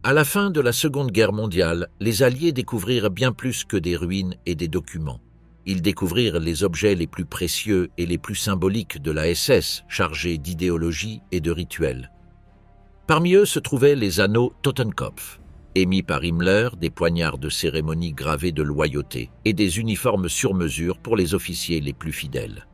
À la fin de la Seconde Guerre mondiale, les Alliés découvrirent bien plus que des ruines et des documents. Ils découvrirent les objets les plus précieux et les plus symboliques de la SS, chargés d'idéologie et de rituels. Parmi eux se trouvaient les anneaux Totenkopf, émis par Himmler, des poignards de cérémonie gravés de loyauté et des uniformes sur mesure pour les officiers les plus fidèles.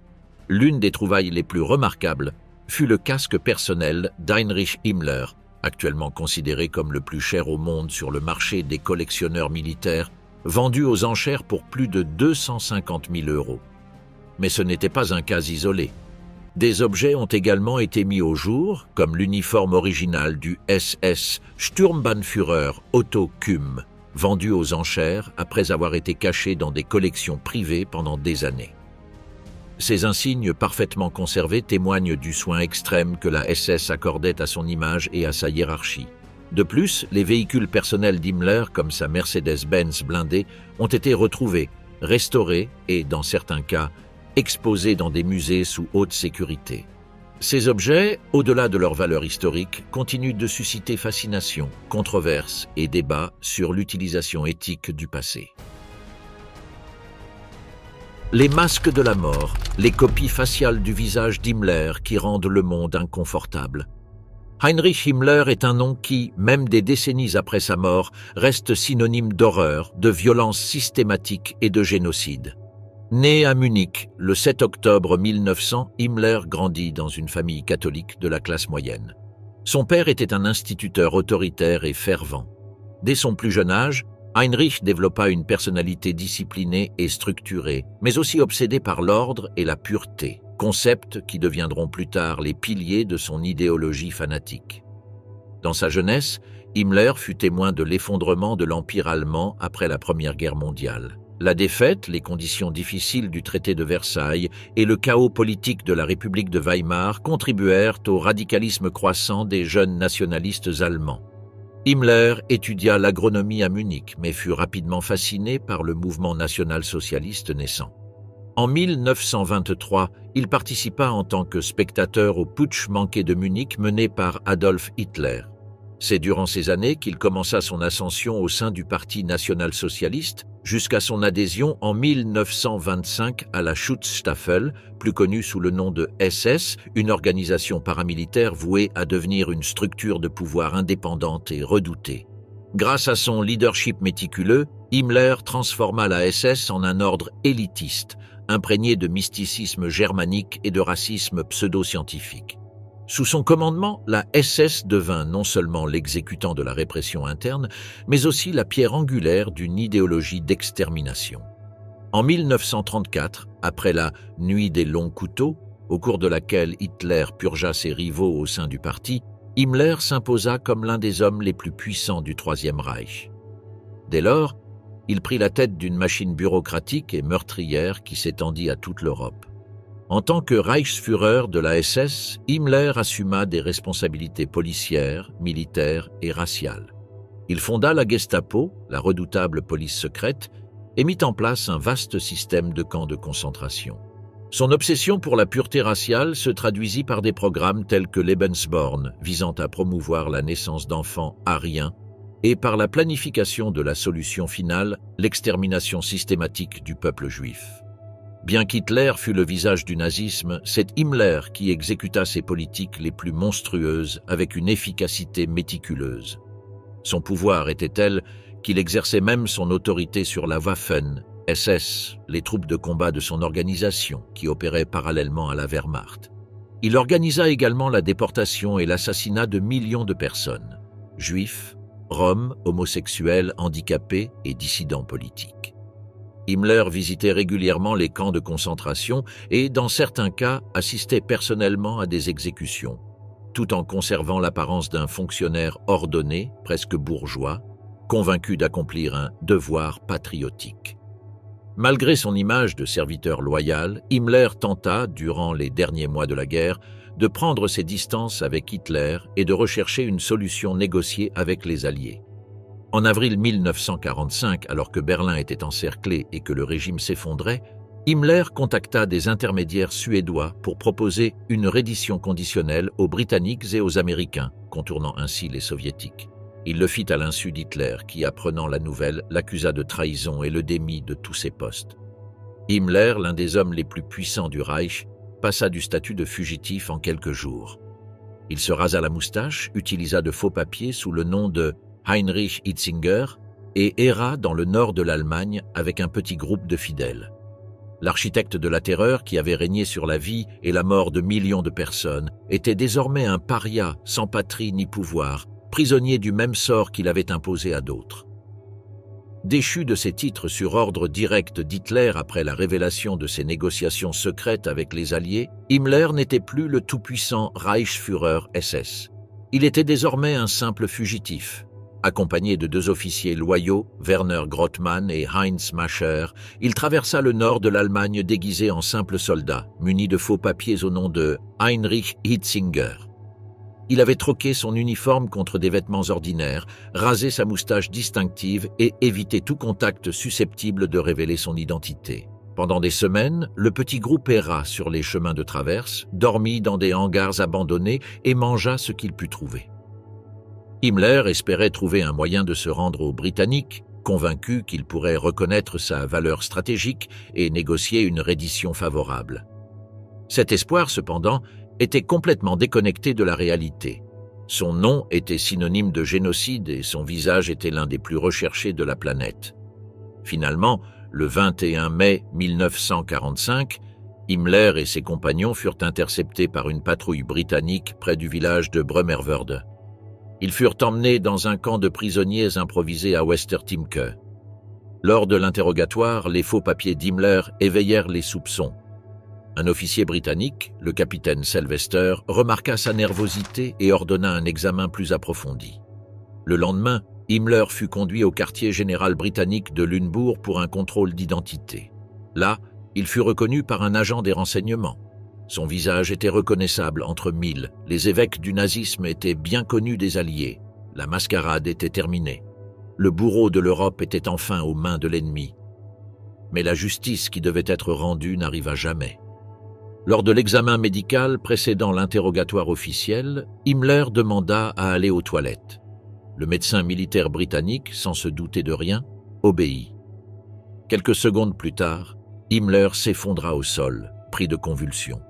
L'une des trouvailles les plus remarquables fut le casque personnel d'Heinrich Himmler, actuellement considéré comme le plus cher au monde sur le marché des collectionneurs militaires, vendu aux enchères pour plus de 250 000 €. Mais ce n'était pas un cas isolé. Des objets ont également été mis au jour, comme l'uniforme original du SS Sturmbannführer Otto Kümm, vendu aux enchères après avoir été caché dans des collections privées pendant des années. Ces insignes parfaitement conservés témoignent du soin extrême que la SS accordait à son image et à sa hiérarchie. De plus, les véhicules personnels d'Himmler, comme sa Mercedes-Benz blindée, ont été retrouvés, restaurés et, dans certains cas, exposés dans des musées sous haute sécurité. Ces objets, au-delà de leur valeur historique, continuent de susciter fascination, controverses et débats sur l'utilisation éthique du passé. Les masques de la mort, les copies faciales du visage d'Himmler qui rendent le monde inconfortable. Heinrich Himmler est un nom qui, même des décennies après sa mort, reste synonyme d'horreur, de violence systématique et de génocide. Né à Munich le 7 octobre 1900, Himmler grandit dans une famille catholique de la classe moyenne. Son père était un instituteur autoritaire et fervent. Dès son plus jeune âge, Heinrich développa une personnalité disciplinée et structurée, mais aussi obsédée par l'ordre et la pureté, concepts qui deviendront plus tard les piliers de son idéologie fanatique. Dans sa jeunesse, Himmler fut témoin de l'effondrement de l'Empire allemand après la Première Guerre mondiale. La défaite, les conditions difficiles du traité de Versailles et le chaos politique de la République de Weimar contribuèrent au radicalisme croissant des jeunes nationalistes allemands. Himmler étudia l'agronomie à Munich, mais fut rapidement fasciné par le mouvement national-socialiste naissant. En 1923, il participa en tant que spectateur au putsch manqué de Munich mené par Adolf Hitler. C'est durant ces années qu'il commença son ascension au sein du Parti national-socialiste, jusqu'à son adhésion en 1925 à la Schutzstaffel, plus connue sous le nom de SS, une organisation paramilitaire vouée à devenir une structure de pouvoir indépendante et redoutée. Grâce à son leadership méticuleux, Himmler transforma la SS en un ordre élitiste, imprégné de mysticisme germanique et de racisme pseudo-scientifique. Sous son commandement, la SS devint non seulement l'exécutant de la répression interne, mais aussi la pierre angulaire d'une idéologie d'extermination. En 1934, après la « Nuit des longs couteaux », au cours de laquelle Hitler purgea ses rivaux au sein du parti, Himmler s'imposa comme l'un des hommes les plus puissants du Troisième Reich. Dès lors, il prit la tête d'une machine bureaucratique et meurtrière qui s'étendit à toute l'Europe. En tant que Reichsführer de la SS, Himmler assuma des responsabilités policières, militaires et raciales. Il fonda la Gestapo, la redoutable police secrète, et mit en place un vaste système de camps de concentration. Son obsession pour la pureté raciale se traduisit par des programmes tels que Lebensborn, visant à promouvoir la naissance d'enfants aryens, et par la planification de la solution finale, l'extermination systématique du peuple juif. Bien qu'Hitler fût le visage du nazisme, c'est Himmler qui exécuta ses politiques les plus monstrueuses avec une efficacité méticuleuse. Son pouvoir était tel qu'il exerçait même son autorité sur la Waffen, SS, les troupes de combat de son organisation qui opéraient parallèlement à la Wehrmacht. Il organisa également la déportation et l'assassinat de millions de personnes, juifs, roms, homosexuels, handicapés et dissidents politiques. Himmler visitait régulièrement les camps de concentration et, dans certains cas, assistait personnellement à des exécutions, tout en conservant l'apparence d'un fonctionnaire ordonné, presque bourgeois, convaincu d'accomplir un devoir patriotique. Malgré son image de serviteur loyal, Himmler tenta, durant les derniers mois de la guerre, de prendre ses distances avec Hitler et de rechercher une solution négociée avec les Alliés. En avril 1945, alors que Berlin était encerclé et que le régime s'effondrait, Himmler contacta des intermédiaires suédois pour proposer une reddition conditionnelle aux Britanniques et aux Américains, contournant ainsi les Soviétiques. Il le fit à l'insu d'Hitler qui, apprenant la nouvelle, l'accusa de trahison et le démit de tous ses postes. Himmler, l'un des hommes les plus puissants du Reich, passa du statut de fugitif en quelques jours. Il se rasa la moustache, utilisa de faux papiers sous le nom de Heinrich Hitzinger et erra dans le nord de l'Allemagne avec un petit groupe de fidèles. L'architecte de la terreur qui avait régné sur la vie et la mort de millions de personnes était désormais un paria sans patrie ni pouvoir, prisonnier du même sort qu'il avait imposé à d'autres. Déchu de ses titres sur ordre direct d'Hitler après la révélation de ses négociations secrètes avec les Alliés, Himmler n'était plus le tout-puissant Reichsführer SS. Il était désormais un simple fugitif. Accompagné de 2 officiers loyaux, Werner Grothmann et Heinz Mascher, il traversa le nord de l'Allemagne déguisé en simple soldat, muni de faux papiers au nom de Heinrich Hitzinger. Il avait troqué son uniforme contre des vêtements ordinaires, rasé sa moustache distinctive et évité tout contact susceptible de révéler son identité. Pendant des semaines, le petit groupe erra sur les chemins de traverse, dormit dans des hangars abandonnés et mangea ce qu'il put trouver. Himmler espérait trouver un moyen de se rendre aux Britanniques, convaincu qu'il pourrait reconnaître sa valeur stratégique et négocier une reddition favorable. Cet espoir, cependant, était complètement déconnecté de la réalité. Son nom était synonyme de génocide et son visage était l'un des plus recherchés de la planète. Finalement, le 21 mai 1945, Himmler et ses compagnons furent interceptés par une patrouille britannique près du village de Bremerwörde. Ils furent emmenés dans un camp de prisonniers improvisé à Westertimke. Lors de l'interrogatoire, les faux papiers d'Himmler éveillèrent les soupçons. Un officier britannique, le capitaine Sylvester, remarqua sa nervosité et ordonna un examen plus approfondi. Le lendemain, Himmler fut conduit au quartier général britannique de Lunebourg pour un contrôle d'identité. Là, il fut reconnu par un agent des renseignements. Son visage était reconnaissable entre mille. Les évêques du nazisme étaient bien connus des Alliés. La mascarade était terminée. Le bourreau de l'Europe était enfin aux mains de l'ennemi. Mais la justice qui devait être rendue n'arriva jamais. Lors de l'examen médical précédant l'interrogatoire officiel, Himmler demanda à aller aux toilettes. Le médecin militaire britannique, sans se douter de rien, obéit. Quelques secondes plus tard, Himmler s'effondra au sol, pris de convulsions.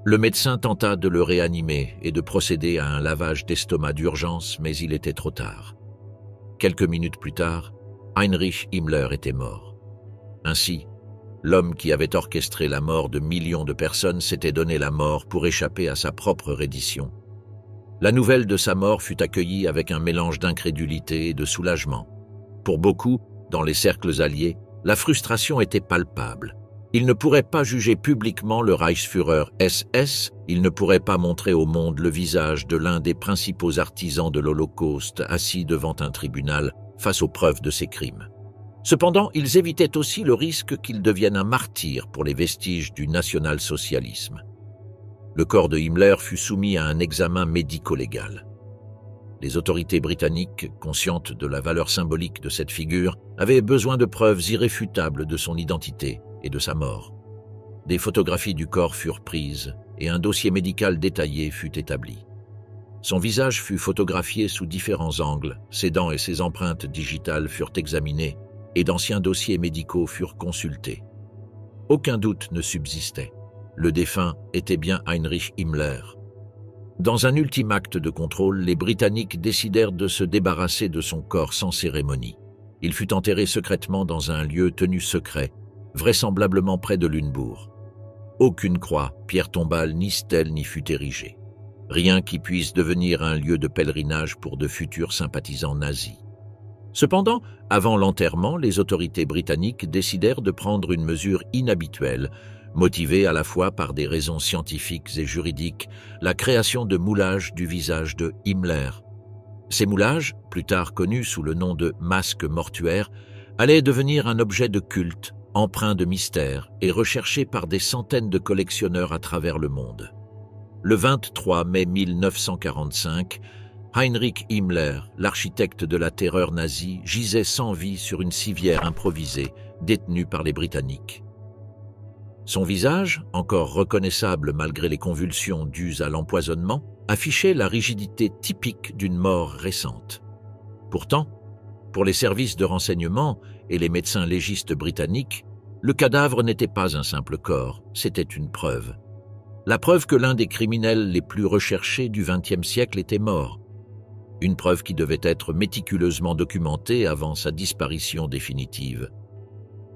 Le médecin tenta de le réanimer et de procéder à un lavage d'estomac d'urgence, mais il était trop tard. Quelques minutes plus tard, Heinrich Himmler était mort. Ainsi, l'homme qui avait orchestré la mort de millions de personnes s'était donné la mort pour échapper à sa propre reddition. La nouvelle de sa mort fut accueillie avec un mélange d'incrédulité et de soulagement. Pour beaucoup, dans les cercles alliés, la frustration était palpable. Ils ne pourraient pas juger publiquement le Reichsführer SS, ils ne pourraient pas montrer au monde le visage de l'un des principaux artisans de l'Holocauste assis devant un tribunal face aux preuves de ses crimes. Cependant, ils évitaient aussi le risque qu'il devienne un martyr pour les vestiges du national-socialisme. Le corps de Himmler fut soumis à un examen médico-légal. Les autorités britanniques, conscientes de la valeur symbolique de cette figure, avaient besoin de preuves irréfutables de son identité et de sa mort. Des photographies du corps furent prises et un dossier médical détaillé fut établi. Son visage fut photographié sous différents angles, ses dents et ses empreintes digitales furent examinées et d'anciens dossiers médicaux furent consultés. Aucun doute ne subsistait. Le défunt était bien Heinrich Himmler. Dans un ultime acte de contrôle, les Britanniques décidèrent de se débarrasser de son corps sans cérémonie. Il fut enterré secrètement dans un lieu tenu secret, vraisemblablement près de Lunebourg. Aucune croix, pierre tombale ni stèle n'y fut érigée. Rien qui puisse devenir un lieu de pèlerinage pour de futurs sympathisants nazis. Cependant, avant l'enterrement, les autorités britanniques décidèrent de prendre une mesure inhabituelle, motivée à la fois par des raisons scientifiques et juridiques, la création de moulages du visage de Himmler. Ces moulages, plus tard connus sous le nom de masques mortuaires, allaient devenir un objet de culte, empreint de mystère et recherché par des centaines de collectionneurs à travers le monde. Le 23 mai 1945, Heinrich Himmler, l'architecte de la terreur nazie, gisait sans vie sur une civière improvisée, détenue par les Britanniques. Son visage, encore reconnaissable malgré les convulsions dues à l'empoisonnement, affichait la rigidité typique d'une mort récente. Pourtant, pour les services de renseignement et les médecins légistes britanniques, le cadavre n'était pas un simple corps, c'était une preuve. La preuve que l'un des criminels les plus recherchés du XXe siècle était mort. Une preuve qui devait être méticuleusement documentée avant sa disparition définitive.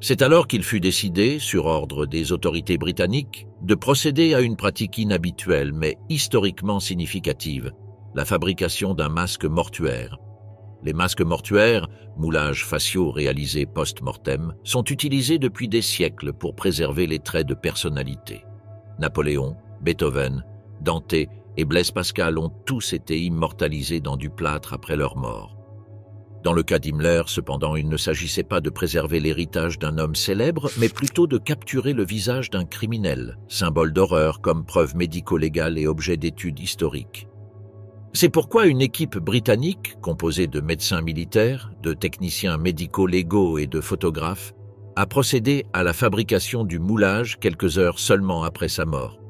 C'est alors qu'il fut décidé, sur ordre des autorités britanniques, de procéder à une pratique inhabituelle mais historiquement significative, la fabrication d'un masque mortuaire. Les masques mortuaires, moulages faciaux réalisés post-mortem, sont utilisés depuis des siècles pour préserver les traits de personnalité. Napoléon, Beethoven, Dante et Blaise Pascal ont tous été immortalisés dans du plâtre après leur mort. Dans le cas d'Himmler, cependant, il ne s'agissait pas de préserver l'héritage d'un homme célèbre, mais plutôt de capturer le visage d'un criminel, symbole d'horreur comme preuve médico-légale et objet d'étude historique. C'est pourquoi une équipe britannique, composée de médecins militaires, de techniciens médico-légaux et de photographes, a procédé à la fabrication du moulage quelques heures seulement après sa mort.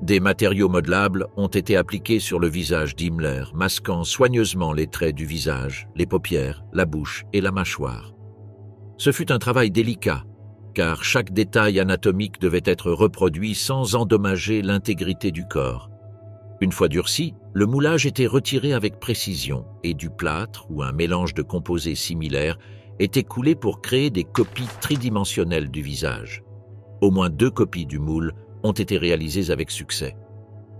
Des matériaux modelables ont été appliqués sur le visage d'Himmler, masquant soigneusement les traits du visage, les paupières, la bouche et la mâchoire. Ce fut un travail délicat, car chaque détail anatomique devait être reproduit sans endommager l'intégrité du corps. Une fois durci, le moulage était retiré avec précision et du plâtre ou un mélange de composés similaires était coulé pour créer des copies tridimensionnelles du visage. Au moins 2 copies du moule ont été réalisées avec succès.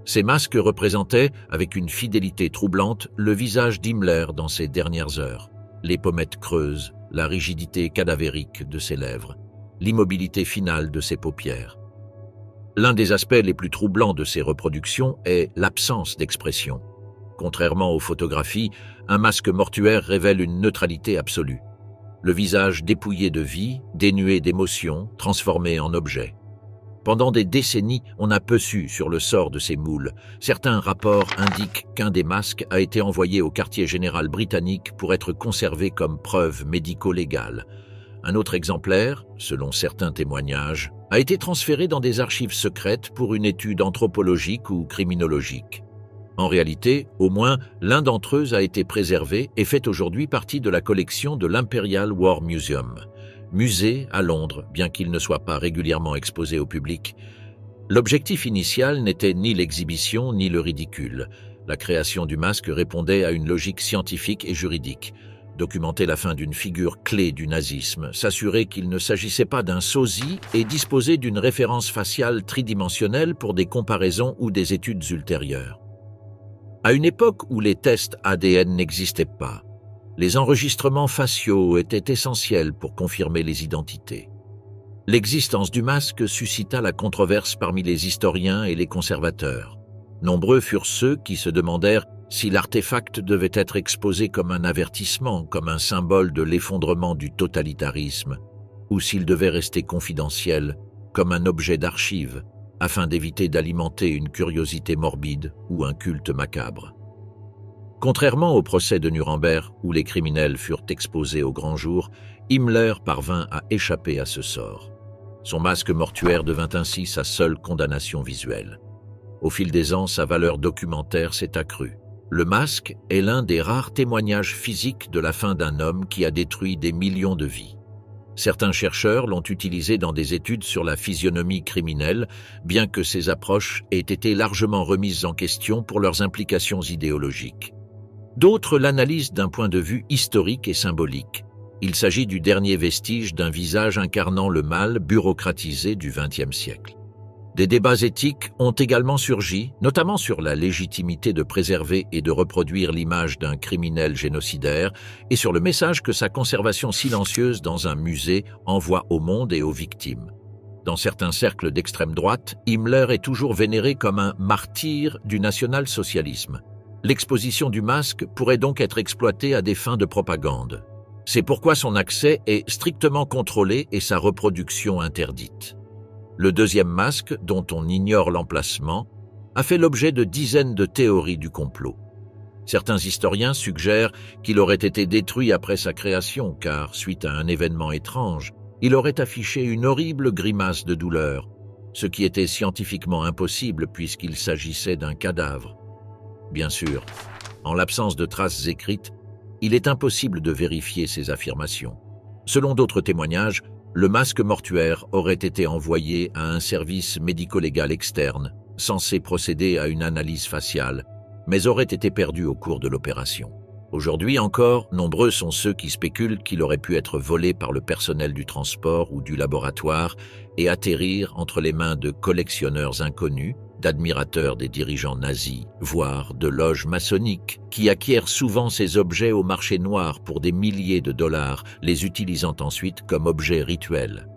Ces masques représentaient, avec une fidélité troublante, le visage d'Himmler dans ses dernières heures. Les pommettes creuses, la rigidité cadavérique de ses lèvres, l'immobilité finale de ses paupières. L'un des aspects les plus troublants de ces reproductions est l'absence d'expression. Contrairement aux photographies, un masque mortuaire révèle une neutralité absolue. Le visage dépouillé de vie, dénué d'émotion, transformé en objet. Pendant des décennies, on a peu su sur le sort de ces moules. Certains rapports indiquent qu'un des masques a été envoyé au quartier général britannique pour être conservé comme preuve médico-légale. Un autre exemplaire, selon certains témoignages, a été transféré dans des archives secrètes pour une étude anthropologique ou criminologique. En réalité, au moins l'un d'entre eux a été préservé et fait aujourd'hui partie de la collection de l'Imperial War Museum, musée à Londres, bien qu'il ne soit pas régulièrement exposé au public. L'objectif initial n'était ni l'exhibition ni le ridicule. La création du masque répondait à une logique scientifique et juridique. Documenter la fin d'une figure clé du nazisme, s'assurer qu'il ne s'agissait pas d'un sosie et disposer d'une référence faciale tridimensionnelle pour des comparaisons ou des études ultérieures. À une époque où les tests ADN n'existaient pas, les enregistrements faciaux étaient essentiels pour confirmer les identités. L'existence du masque suscita la controverse parmi les historiens et les conservateurs. Nombreux furent ceux qui se demandèrent si l'artefact devait être exposé comme un avertissement, comme un symbole de l'effondrement du totalitarisme, ou s'il devait rester confidentiel, comme un objet d'archive, afin d'éviter d'alimenter une curiosité morbide ou un culte macabre. Contrairement au procès de Nuremberg, où les criminels furent exposés au grand jour, Himmler parvint à échapper à ce sort. Son masque mortuaire devint ainsi sa seule condamnation visuelle. Au fil des ans, sa valeur documentaire s'est accrue. Le masque est l'un des rares témoignages physiques de la fin d'un homme qui a détruit des millions de vies. Certains chercheurs l'ont utilisé dans des études sur la physionomie criminelle, bien que ces approches aient été largement remises en question pour leurs implications idéologiques. D'autres l'analysent d'un point de vue historique et symbolique. Il s'agit du dernier vestige d'un visage incarnant le mal bureaucratisé du XXe siècle. Des débats éthiques ont également surgi, notamment sur la légitimité de préserver et de reproduire l'image d'un criminel génocidaire et sur le message que sa conservation silencieuse dans un musée envoie au monde et aux victimes. Dans certains cercles d'extrême droite, Himmler est toujours vénéré comme un martyr du national-socialisme. L'exposition du masque pourrait donc être exploitée à des fins de propagande. C'est pourquoi son accès est strictement contrôlé et sa reproduction interdite. Le deuxième masque, dont on ignore l'emplacement, a fait l'objet de dizaines de théories du complot. Certains historiens suggèrent qu'il aurait été détruit après sa création, car, suite à un événement étrange, il aurait affiché une horrible grimace de douleur, ce qui était scientifiquement impossible puisqu'il s'agissait d'un cadavre. Bien sûr, en l'absence de traces écrites, il est impossible de vérifier ces affirmations. Selon d'autres témoignages, le masque mortuaire aurait été envoyé à un service médico-légal externe, censé procéder à une analyse faciale, mais aurait été perdu au cours de l'opération. Aujourd'hui encore, nombreux sont ceux qui spéculent qu'il aurait pu être volé par le personnel du transport ou du laboratoire et atterrir entre les mains de collectionneurs inconnus, d'admirateurs des dirigeants nazis, voire de loges maçonniques, qui acquièrent souvent ces objets au marché noir pour des milliers de dollars, les utilisant ensuite comme objets rituels.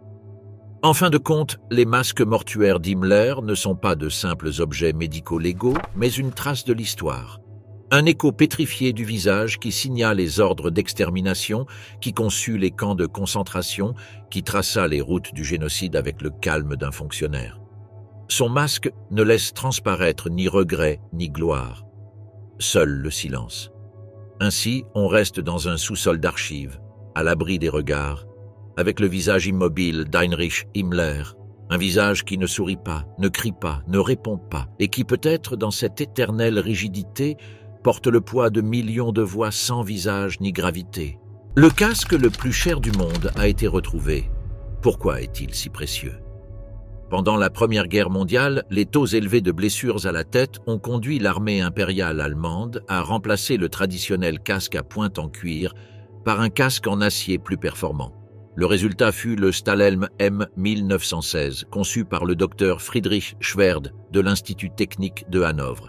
En fin de compte, les masques mortuaires d'Himmler ne sont pas de simples objets médico-légaux, mais une trace de l'histoire. Un écho pétrifié du visage qui signa les ordres d'extermination, qui conçut les camps de concentration, qui traça les routes du génocide avec le calme d'un fonctionnaire. Son masque ne laisse transparaître ni regret ni gloire. Seul le silence. Ainsi, on reste dans un sous-sol d'archives, à l'abri des regards, avec le visage immobile d'Heinrich Himmler, un visage qui ne sourit pas, ne crie pas, ne répond pas, et qui peut-être, dans cette éternelle rigidité, porte le poids de millions de voix sans visage ni gravité. Le casque le plus cher du monde a été retrouvé. Pourquoi est-il si précieux ? Pendant la Première Guerre mondiale, les taux élevés de blessures à la tête ont conduit l'armée impériale allemande à remplacer le traditionnel casque à pointe en cuir par un casque en acier plus performant. Le résultat fut le Stahlhelm M 1916, conçu par le docteur Friedrich Schwerd de l'Institut technique de Hanovre.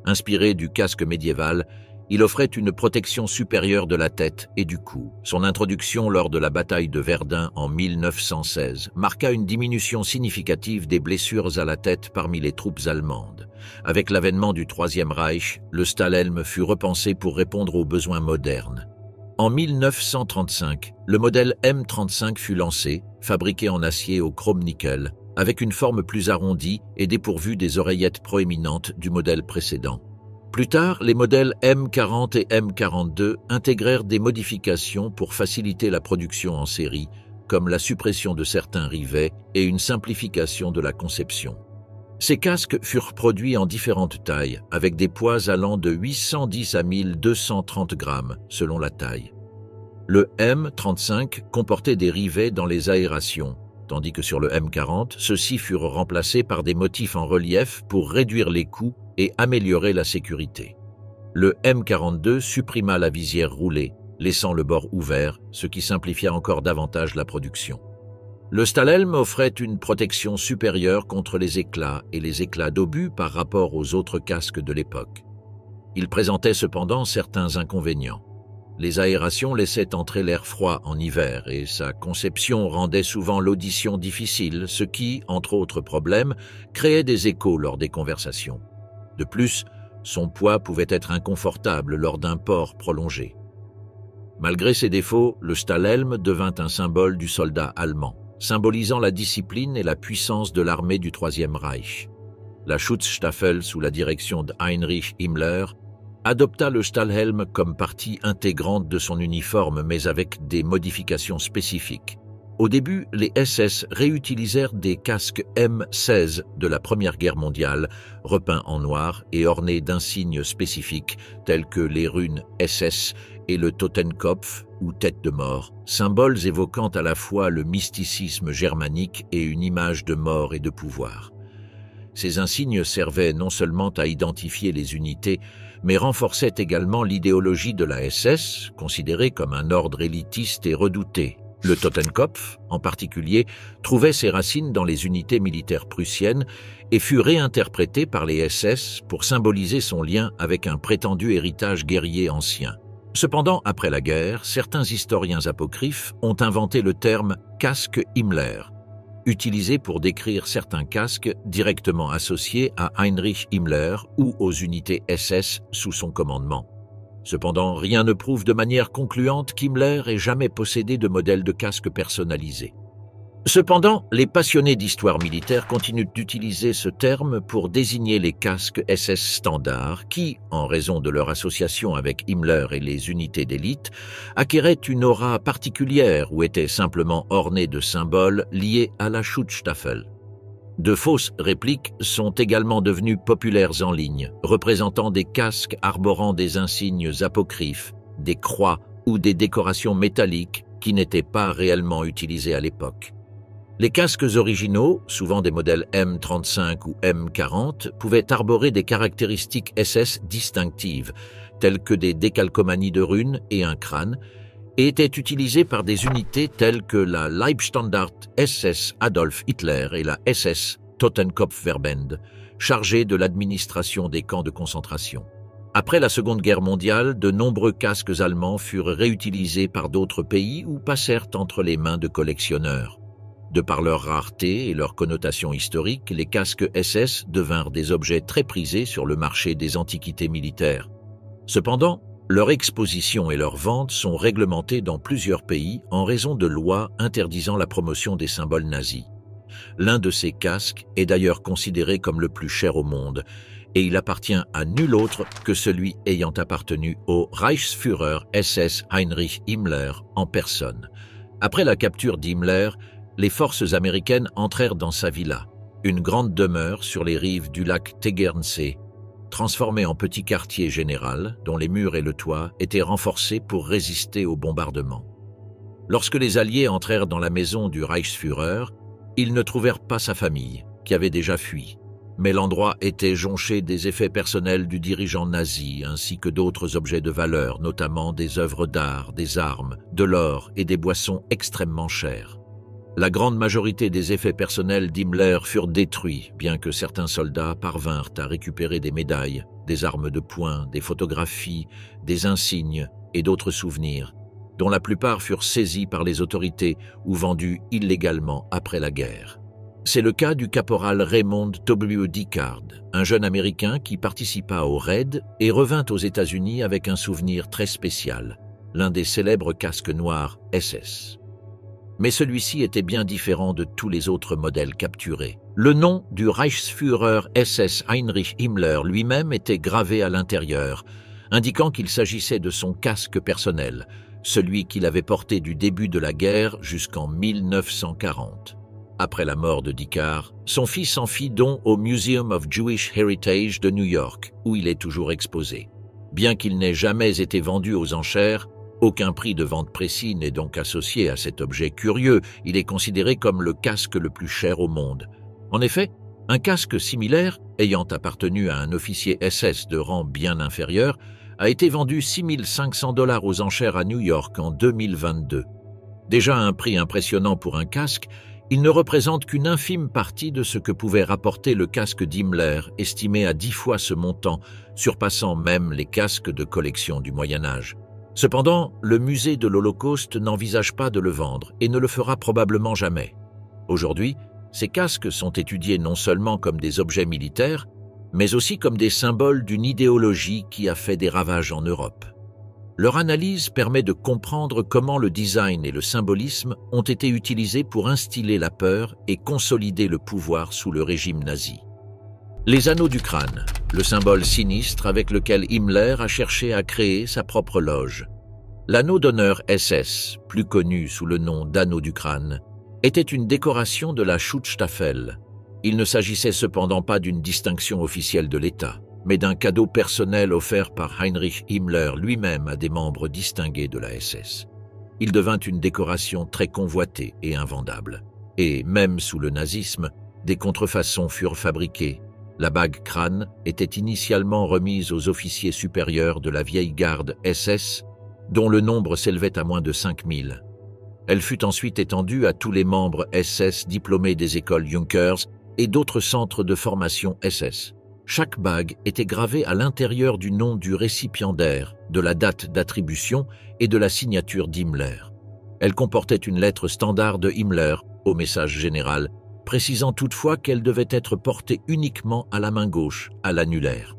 Inspiré du casque médiéval, il offrait une protection supérieure de la tête et du cou. Son introduction lors de la bataille de Verdun en 1916 marqua une diminution significative des blessures à la tête parmi les troupes allemandes. Avec l'avènement du Troisième Reich, le Stahlhelm fut repensé pour répondre aux besoins modernes. En 1935, le modèle M35 fut lancé, fabriqué en acier au chrome-nickel, avec une forme plus arrondie et dépourvue des oreillettes proéminentes du modèle précédent. Plus tard, les modèles M40 et M42 intégrèrent des modifications pour faciliter la production en série, comme la suppression de certains rivets et une simplification de la conception. Ces casques furent produits en différentes tailles, avec des poids allant de 810 à 1230 grammes, selon la taille. Le M35 comportait des rivets dans les aérations, tandis que sur le M40, ceux-ci furent remplacés par des motifs en relief pour réduire les coûts et améliorer la sécurité. Le M42 supprima la visière roulée, laissant le bord ouvert, ce qui simplifia encore davantage la production. Le Stahlhelm offrait une protection supérieure contre les éclats et les éclats d'obus par rapport aux autres casques de l'époque. Il présentait cependant certains inconvénients. Les aérations laissaient entrer l'air froid en hiver et sa conception rendait souvent l'audition difficile, ce qui, entre autres problèmes, créait des échos lors des conversations. De plus, son poids pouvait être inconfortable lors d'un port prolongé. Malgré ses défauts, le Stahlhelm devint un symbole du soldat allemand, symbolisant la discipline et la puissance de l'armée du Troisième Reich. La Schutzstaffel, sous la direction de Heinrich Himmler, adopta le Stahlhelm comme partie intégrante de son uniforme, mais avec des modifications spécifiques. Au début, les SS réutilisèrent des casques M16 de la Première Guerre mondiale, repeints en noir et ornés d'insignes spécifiques tels que les runes SS et le Totenkopf, ou tête de mort, symboles évoquant à la fois le mysticisme germanique et une image de mort et de pouvoir. Ces insignes servaient non seulement à identifier les unités, mais renforçaient également l'idéologie de la SS, considérée comme un ordre élitiste et redouté. Le Totenkopf, en particulier, trouvait ses racines dans les unités militaires prussiennes et fut réinterprété par les SS pour symboliser son lien avec un prétendu héritage guerrier ancien. Cependant, après la guerre, certains historiens apocryphes ont inventé le terme « casque Himmler », utilisé pour décrire certains casques directement associés à Heinrich Himmler ou aux unités SS sous son commandement. Cependant, rien ne prouve de manière concluante qu'Himmler ait jamais possédé de modèle de casque personnalisé. Cependant, les passionnés d'histoire militaire continuent d'utiliser ce terme pour désigner les casques SS standards qui, en raison de leur association avec Himmler et les unités d'élite, acquéraient une aura particulière ou étaient simplement ornés de symboles liés à la Schutzstaffel. De fausses répliques sont également devenues populaires en ligne, représentant des casques arborant des insignes apocryphes, des croix ou des décorations métalliques qui n'étaient pas réellement utilisées à l'époque. Les casques originaux, souvent des modèles M35 ou M40, pouvaient arborer des caractéristiques SS distinctives, telles que des décalcomanies de runes et un crâne, et étaient utilisés par des unités telles que la Leibstandart SS Adolf Hitler et la SS Totenkopfverband, chargées de l'administration des camps de concentration. Après la Seconde Guerre mondiale, de nombreux casques allemands furent réutilisés par d'autres pays ou passèrent entre les mains de collectionneurs. De par leur rareté et leur connotation historique, les casques SS devinrent des objets très prisés sur le marché des antiquités militaires. Cependant, leur exposition et leur vente sont réglementées dans plusieurs pays en raison de lois interdisant la promotion des symboles nazis. L'un de ces casques est d'ailleurs considéré comme le plus cher au monde, et il appartient à nul autre que celui ayant appartenu au Reichsführer SS Heinrich Himmler en personne. Après la capture d'Himmler, les forces américaines entrèrent dans sa villa, une grande demeure sur les rives du lac Tegernsee, transformée en petit quartier général dont les murs et le toit étaient renforcés pour résister aux bombardements. Lorsque les Alliés entrèrent dans la maison du Reichsführer, ils ne trouvèrent pas sa famille, qui avait déjà fui, mais l'endroit était jonché des effets personnels du dirigeant nazi ainsi que d'autres objets de valeur, notamment des œuvres d'art, des armes, de l'or et des boissons extrêmement chères. La grande majorité des effets personnels d'Himmler furent détruits, bien que certains soldats parvinrent à récupérer des médailles, des armes de poing, des photographies, des insignes et d'autres souvenirs, dont la plupart furent saisis par les autorités ou vendus illégalement après la guerre. C'est le cas du caporal Raymond W. Dicard, un jeune Américain qui participa au raid et revint aux États-Unis avec un souvenir très spécial, l'un des célèbres casques noirs SS. Mais celui-ci était bien différent de tous les autres modèles capturés. Le nom du Reichsführer SS Heinrich Himmler lui-même était gravé à l'intérieur, indiquant qu'il s'agissait de son casque personnel, celui qu'il avait porté du début de la guerre jusqu'en 1940. Après la mort de Dicard, son fils en fit don au Museum of Jewish Heritage de New York, où il est toujours exposé. Bien qu'il n'ait jamais été vendu aux enchères, aucun prix de vente précis n'est donc associé à cet objet curieux, il est considéré comme le casque le plus cher au monde. En effet, un casque similaire, ayant appartenu à un officier SS de rang bien inférieur, a été vendu 6 500 $ aux enchères à New York en 2022. Déjà un prix impressionnant pour un casque, il ne représente qu'une infime partie de ce que pouvait rapporter le casque d'Himmler, estimé à 10 fois ce montant, surpassant même les casques de collection du Moyen-Âge. Cependant, le musée de l'Holocauste n'envisage pas de le vendre et ne le fera probablement jamais. Aujourd'hui, ces casques sont étudiés non seulement comme des objets militaires, mais aussi comme des symboles d'une idéologie qui a fait des ravages en Europe. Leur analyse permet de comprendre comment le design et le symbolisme ont été utilisés pour instiller la peur et consolider le pouvoir sous le régime nazi. Les anneaux du crâne, le symbole sinistre avec lequel Himmler a cherché à créer sa propre loge. L'anneau d'honneur SS, plus connu sous le nom d'anneau du crâne, était une décoration de la Schutzstaffel. Il ne s'agissait cependant pas d'une distinction officielle de l'État, mais d'un cadeau personnel offert par Heinrich Himmler lui-même à des membres distingués de la SS. Il devint une décoration très convoitée et invendable. Et même sous le nazisme, des contrefaçons furent fabriquées. La bague crâne était initialement remise aux officiers supérieurs de la vieille garde SS, dont le nombre s'élevait à moins de 5000. Elle fut ensuite étendue à tous les membres SS diplômés des écoles Junkers et d'autres centres de formation SS. Chaque bague était gravée à l'intérieur du nom du récipiendaire, de la date d'attribution et de la signature d'Himmler. Elle comportait une lettre standard de Himmler, au message général, précisant toutefois qu'elle devait être portée uniquement à la main gauche, à l'annulaire.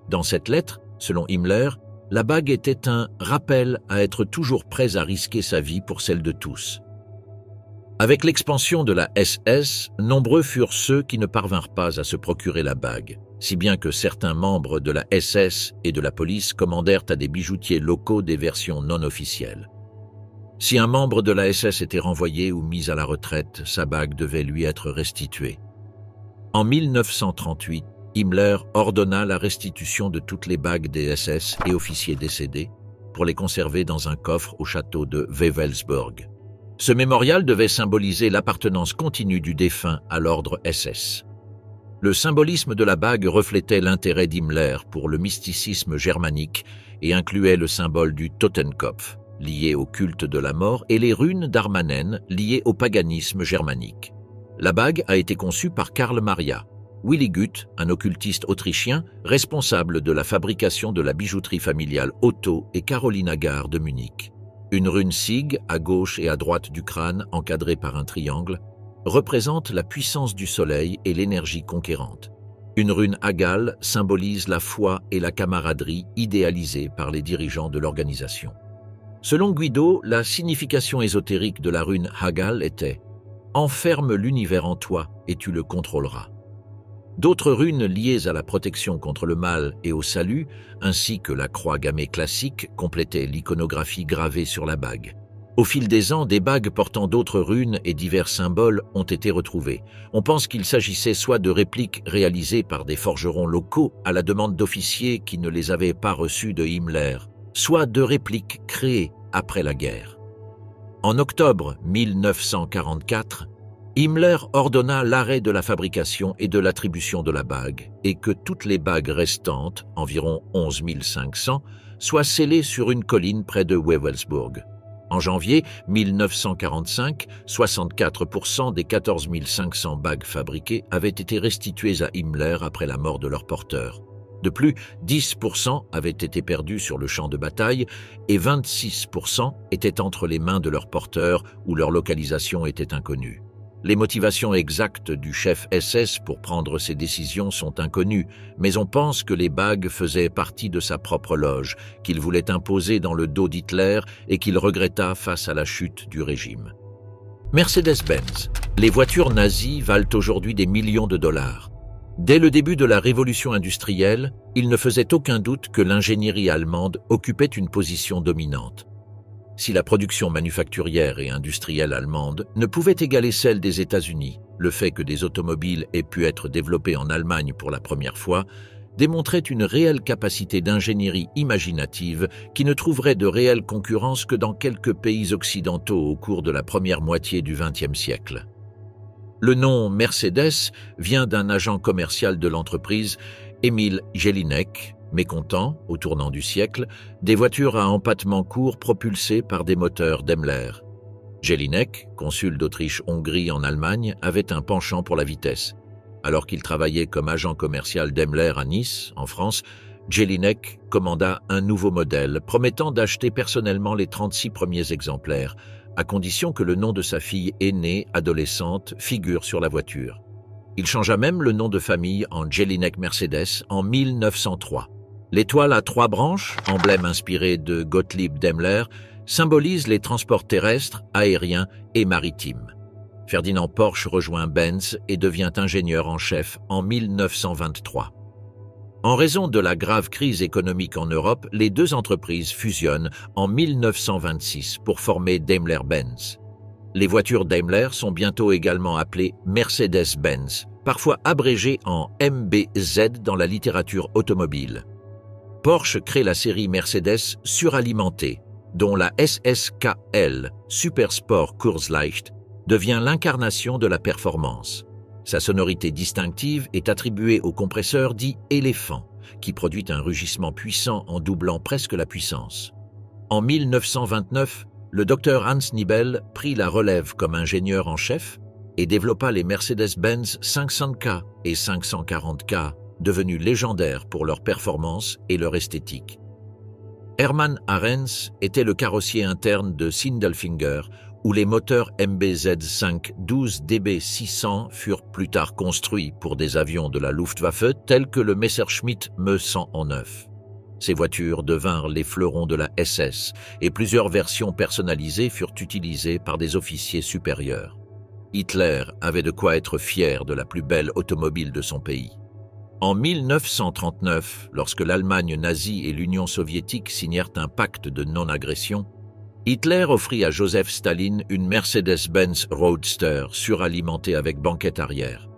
Dans cette lettre, selon Himmler, la bague était un rappel à être toujours prêt à risquer sa vie pour celle de tous. Avec l'expansion de la SS, nombreux furent ceux qui ne parvinrent pas à se procurer la bague, si bien que certains membres de la SS et de la police commandèrent à des bijoutiers locaux des versions non officielles. Si un membre de la SS était renvoyé ou mis à la retraite, sa bague devait lui être restituée. En 1938, Himmler ordonna la restitution de toutes les bagues des SS et officiers décédés, pour les conserver dans un coffre au château de Wewelsburg. Ce mémorial devait symboliser l'appartenance continue du défunt à l'ordre SS. Le symbolisme de la bague reflétait l'intérêt d'Himmler pour le mysticisme germanique et incluait le symbole du Totenkopf, lié au culte de la mort, et les runes d'Armanen, liées au paganisme germanique. La bague a été conçue par Karl Maria. Willy Gutt, un occultiste autrichien, responsable de la fabrication de la bijouterie familiale Otto et Caroline Agar de Munich. Une rune Sig, à gauche et à droite du crâne, encadrée par un triangle, représente la puissance du soleil et l'énergie conquérante. Une rune Hagal symbolise la foi et la camaraderie idéalisées par les dirigeants de l'organisation. Selon Guido, la signification ésotérique de la rune Hagal était « Enferme l'univers en toi et tu le contrôleras ». D'autres runes liées à la protection contre le mal et au salut, ainsi que la croix gammée classique, complétaient l'iconographie gravée sur la bague. Au fil des ans, des bagues portant d'autres runes et divers symboles ont été retrouvées. On pense qu'il s'agissait soit de répliques réalisées par des forgerons locaux à la demande d'officiers qui ne les avaient pas reçues de Himmler, soit de répliques créées après la guerre. En octobre 1944, Himmler ordonna l'arrêt de la fabrication et de l'attribution de la bague et que toutes les bagues restantes, environ 11 500, soient scellées sur une colline près de Wewelsburg. En janvier 1945, 64% des 14 500 bagues fabriquées avaient été restituées à Himmler après la mort de leur porteur. De plus, 10% avaient été perdus sur le champ de bataille et 26% étaient entre les mains de leurs porteurs ou leur localisation était inconnue. Les motivations exactes du chef SS pour prendre ces décisions sont inconnues, mais on pense que les bagues faisaient partie de sa propre loge, qu'il voulait imposer dans le dos d'Hitler et qu'il regretta face à la chute du régime. Mercedes-Benz. Les voitures nazies valent aujourd'hui des millions de dollars. Dès le début de la révolution industrielle, il ne faisait aucun doute que l'ingénierie allemande occupait une position dominante. Si la production manufacturière et industrielle allemande ne pouvait égaler celle des États-Unis, le fait que des automobiles aient pu être développées en Allemagne pour la première fois démontrait une réelle capacité d'ingénierie imaginative qui ne trouverait de réelle concurrence que dans quelques pays occidentaux au cours de la première moitié du XXe siècle. Le nom Mercedes vient d'un agent commercial de l'entreprise, Emil Jelinek, mécontent, au tournant du siècle, des voitures à empattement court propulsées par des moteurs Daimler. Jelinek, consul d'Autriche-Hongrie en Allemagne, avait un penchant pour la vitesse. Alors qu'il travaillait comme agent commercial Daimler à Nice, en France, Jelinek commanda un nouveau modèle, promettant d'acheter personnellement les 36 premiers exemplaires, à condition que le nom de sa fille aînée, adolescente, figure sur la voiture. Il changea même le nom de famille en Jelinek Mercedes en 1903. L'étoile à 3 branches, emblème inspiré de Gottlieb Daimler, symbolise les transports terrestres, aériens et maritimes. Ferdinand Porsche rejoint Benz et devient ingénieur en chef en 1923. En raison de la grave crise économique en Europe, les deux entreprises fusionnent en 1926 pour former Daimler-Benz. Les voitures Daimler sont bientôt également appelées Mercedes-Benz, parfois abrégées en MBZ dans la littérature automobile. Porsche crée la série Mercedes suralimentée, dont la SSKL, Supersport Kurzleicht, devient l'incarnation de la performance. Sa sonorité distinctive est attribuée au compresseur dit éléphant, qui produit un rugissement puissant en doublant presque la puissance. En 1929, le docteur Hans Nibel prit la relève comme ingénieur en chef et développa les Mercedes-Benz 500K et 540K, devenus légendaires pour leur performance et leur esthétique. Hermann Arens était le carrossier interne de Sindelfinger, où les moteurs MBZ-5 12DB600 furent plus tard construits pour des avions de la Luftwaffe tels que le Messerschmitt Me 109. Ces voitures devinrent les fleurons de la SS et plusieurs versions personnalisées furent utilisées par des officiers supérieurs. Hitler avait de quoi être fier de la plus belle automobile de son pays. En 1939, lorsque l'Allemagne nazie et l'Union soviétique signèrent un pacte de non-agression, Hitler offrit à Joseph Staline une Mercedes-Benz Roadster suralimentée avec banquette arrière.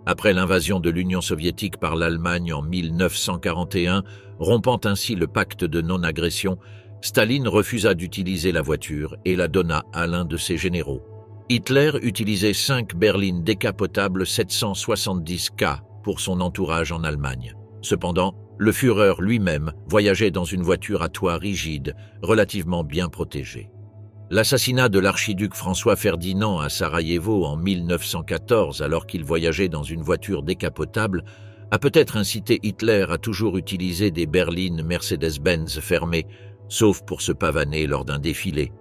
Après l'invasion de l'Union soviétique par l'Allemagne en 1941, rompant ainsi le pacte de non-agression, Staline refusa d'utiliser la voiture et la donna à l'un de ses généraux. Hitler utilisait 5 berlines décapotables 770K pour son entourage en Allemagne. Cependant, le Führer lui-même voyageait dans une voiture à toit rigide, relativement bien protégée. L'assassinat de l'archiduc François Ferdinand à Sarajevo en 1914, alors qu'il voyageait dans une voiture décapotable, a peut-être incité Hitler à toujours utiliser des berlines Mercedes-Benz fermées, sauf pour se pavaner lors d'un défilé.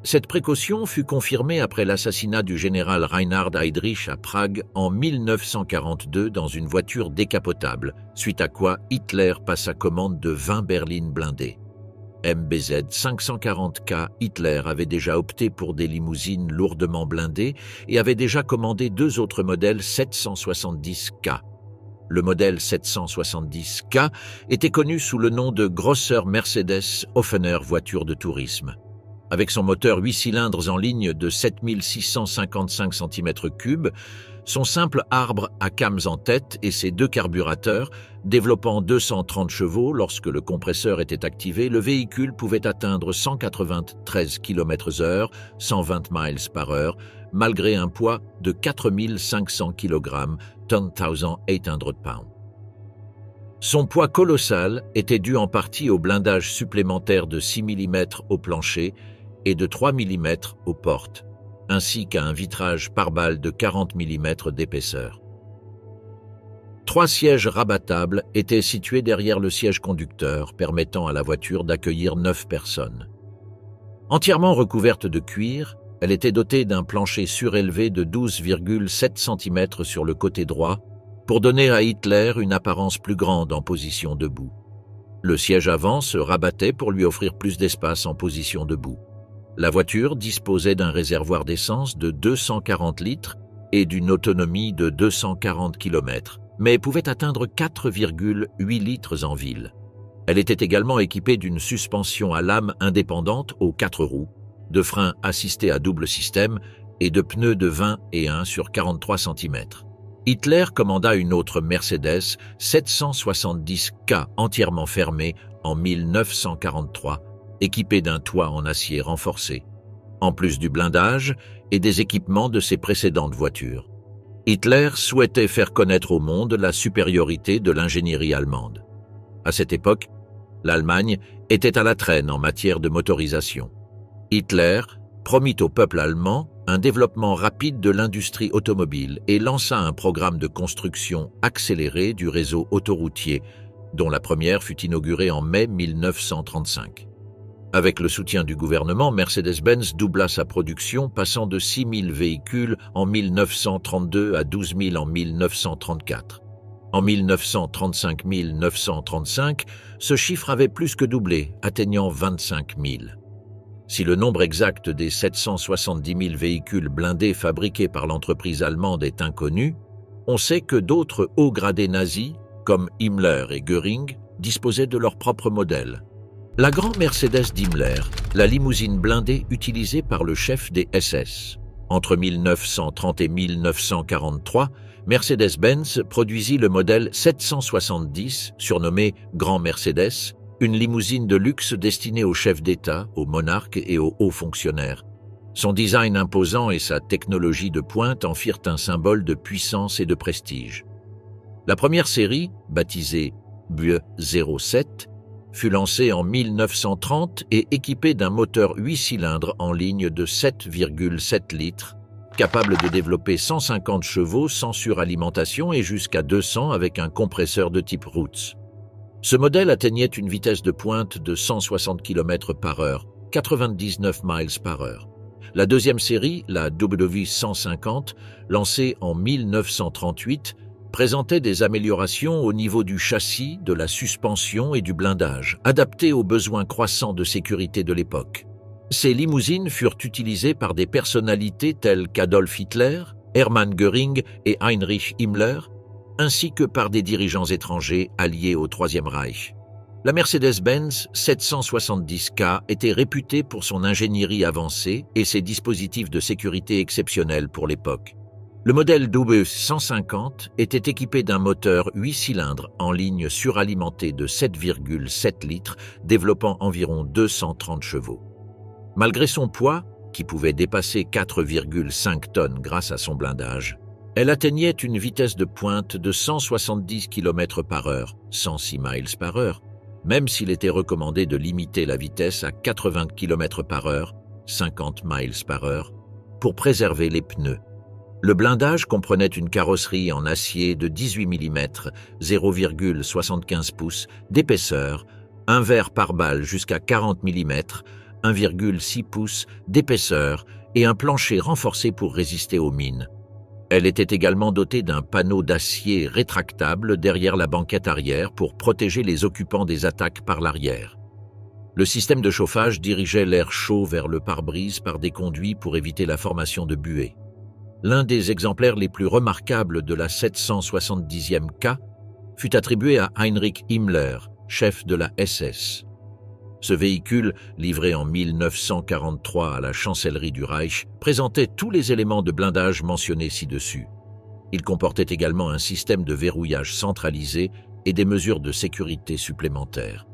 Cette précaution fut confirmée après l'assassinat du général Reinhard Heydrich à Prague en 1942 dans une voiture décapotable, suite à quoi Hitler passa commande de 20 berlines blindées. MBZ 540K, Hitler avait déjà opté pour des limousines lourdement blindées et avait déjà commandé 2 autres modèles 770K. Le modèle 770K était connu sous le nom de Grosser Mercedes Offener voiture de tourisme. Avec son moteur 8 cylindres en ligne de 7655 cm3, son simple arbre à cames en tête et ses 2 carburateurs, développant 230 chevaux lorsque le compresseur était activé, le véhicule pouvait atteindre 193 km/h, 120 miles par heure, malgré un poids de 4500 kg, 10,800 pounds. Son poids colossal était dû en partie au blindage supplémentaire de 6 mm au plancher et de 3 mm aux portes, ainsi qu'à un vitrage pare-balles de 40 mm d'épaisseur. 3 sièges rabattables étaient situés derrière le siège conducteur, permettant à la voiture d'accueillir 9 personnes. Entièrement recouverte de cuir, elle était dotée d'un plancher surélevé de 12,7 cm sur le côté droit pour donner à Hitler une apparence plus grande en position debout. Le siège avant se rabattait pour lui offrir plus d'espace en position debout. La voiture disposait d'un réservoir d'essence de 240 litres et d'une autonomie de 240 km, mais pouvait atteindre 4,8 litres en ville. Elle était également équipée d'une suspension à lame indépendante aux 4 roues, de freins assistés à double système et de pneus de 20 et 1 sur 43 cm. Hitler commanda une autre Mercedes 770K entièrement fermée en 1943, équipée d'un toit en acier renforcé, en plus du blindage et des équipements de ses précédentes voitures. Hitler souhaitait faire connaître au monde la supériorité de l'ingénierie allemande. À cette époque, l'Allemagne était à la traîne en matière de motorisation. Hitler promit au peuple allemand un développement rapide de l'industrie automobile et lança un programme de construction accéléré du réseau autoroutier, dont la première fut inaugurée en mai 1935. Avec le soutien du gouvernement, Mercedes-Benz doubla sa production, passant de 6 000 véhicules en 1932 à 12 000 en 1934. En 1935-1935, ce chiffre avait plus que doublé, atteignant 25 000. Si le nombre exact des 770 000 véhicules blindés fabriqués par l'entreprise allemande est inconnu, on sait que d'autres hauts gradés nazis, comme Himmler et Göring, disposaient de leur propre modèle. La grande Mercedes d'Himmler, la limousine blindée utilisée par le chef des SS. Entre 1930 et 1943, Mercedes-Benz produisit le modèle 770, surnommé Grand Mercedes, une limousine de luxe destinée aux chefs d'État, aux monarques et aux hauts fonctionnaires. Son design imposant et sa technologie de pointe en firent un symbole de puissance et de prestige. La première série, baptisée BUE 07, fut lancée en 1930 et équipée d'un moteur 8 cylindres en ligne de 7,7 litres, capable de développer 150 chevaux sans suralimentation et jusqu'à 200 avec un compresseur de type Roots. Ce modèle atteignait une vitesse de pointe de 160 km/h, 99 miles par heure. La deuxième série, la W150, lancée en 1938, présentait des améliorations au niveau du châssis, de la suspension et du blindage, adaptées aux besoins croissants de sécurité de l'époque. Ces limousines furent utilisées par des personnalités telles qu'Adolf Hitler, Hermann Göring et Heinrich Himmler, ainsi que par des dirigeants étrangers alliés au Troisième Reich. La Mercedes-Benz 770K était réputée pour son ingénierie avancée et ses dispositifs de sécurité exceptionnels pour l'époque. Le modèle Doubus 150 était équipé d'un moteur 8 cylindres en ligne suralimenté de 7,7 litres, développant environ 230 chevaux. Malgré son poids, qui pouvait dépasser 4,5 tonnes grâce à son blindage, elle atteignait une vitesse de pointe de 170 km/h, 106 miles par heure, même s'il était recommandé de limiter la vitesse à 80 km/h, 50 miles par heure, pour préserver les pneus. Le blindage comprenait une carrosserie en acier de 18 mm, 0,75 pouces d'épaisseur, un verre pare-balles jusqu'à 40 mm, 1,6 pouces d'épaisseur et un plancher renforcé pour résister aux mines. Elle était également dotée d'un panneau d'acier rétractable derrière la banquette arrière pour protéger les occupants des attaques par l'arrière. Le système de chauffage dirigeait l'air chaud vers le pare-brise par des conduits pour éviter la formation de buées. L'un des exemplaires les plus remarquables de la 770e K fut attribué à Heinrich Himmler, chef de la SS. Ce véhicule, livré en 1943 à la chancellerie du Reich, présentait tous les éléments de blindage mentionnés ci-dessus. Il comportait également un système de verrouillage centralisé et des mesures de sécurité supplémentaires.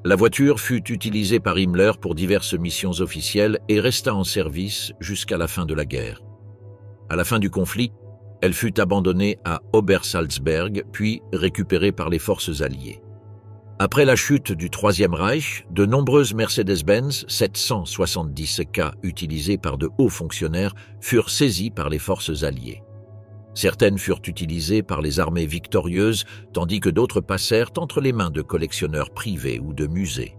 La voiture fut utilisée par Himmler pour diverses missions officielles et resta en service jusqu'à la fin de la guerre. À la fin du conflit, elle fut abandonnée à Obersalzberg, puis récupérée par les forces alliées. Après la chute du Troisième Reich, de nombreuses Mercedes-Benz 770K utilisées par de hauts fonctionnaires furent saisies par les forces alliées. Certaines furent utilisées par les armées victorieuses, tandis que d'autres passèrent entre les mains de collectionneurs privés ou de musées.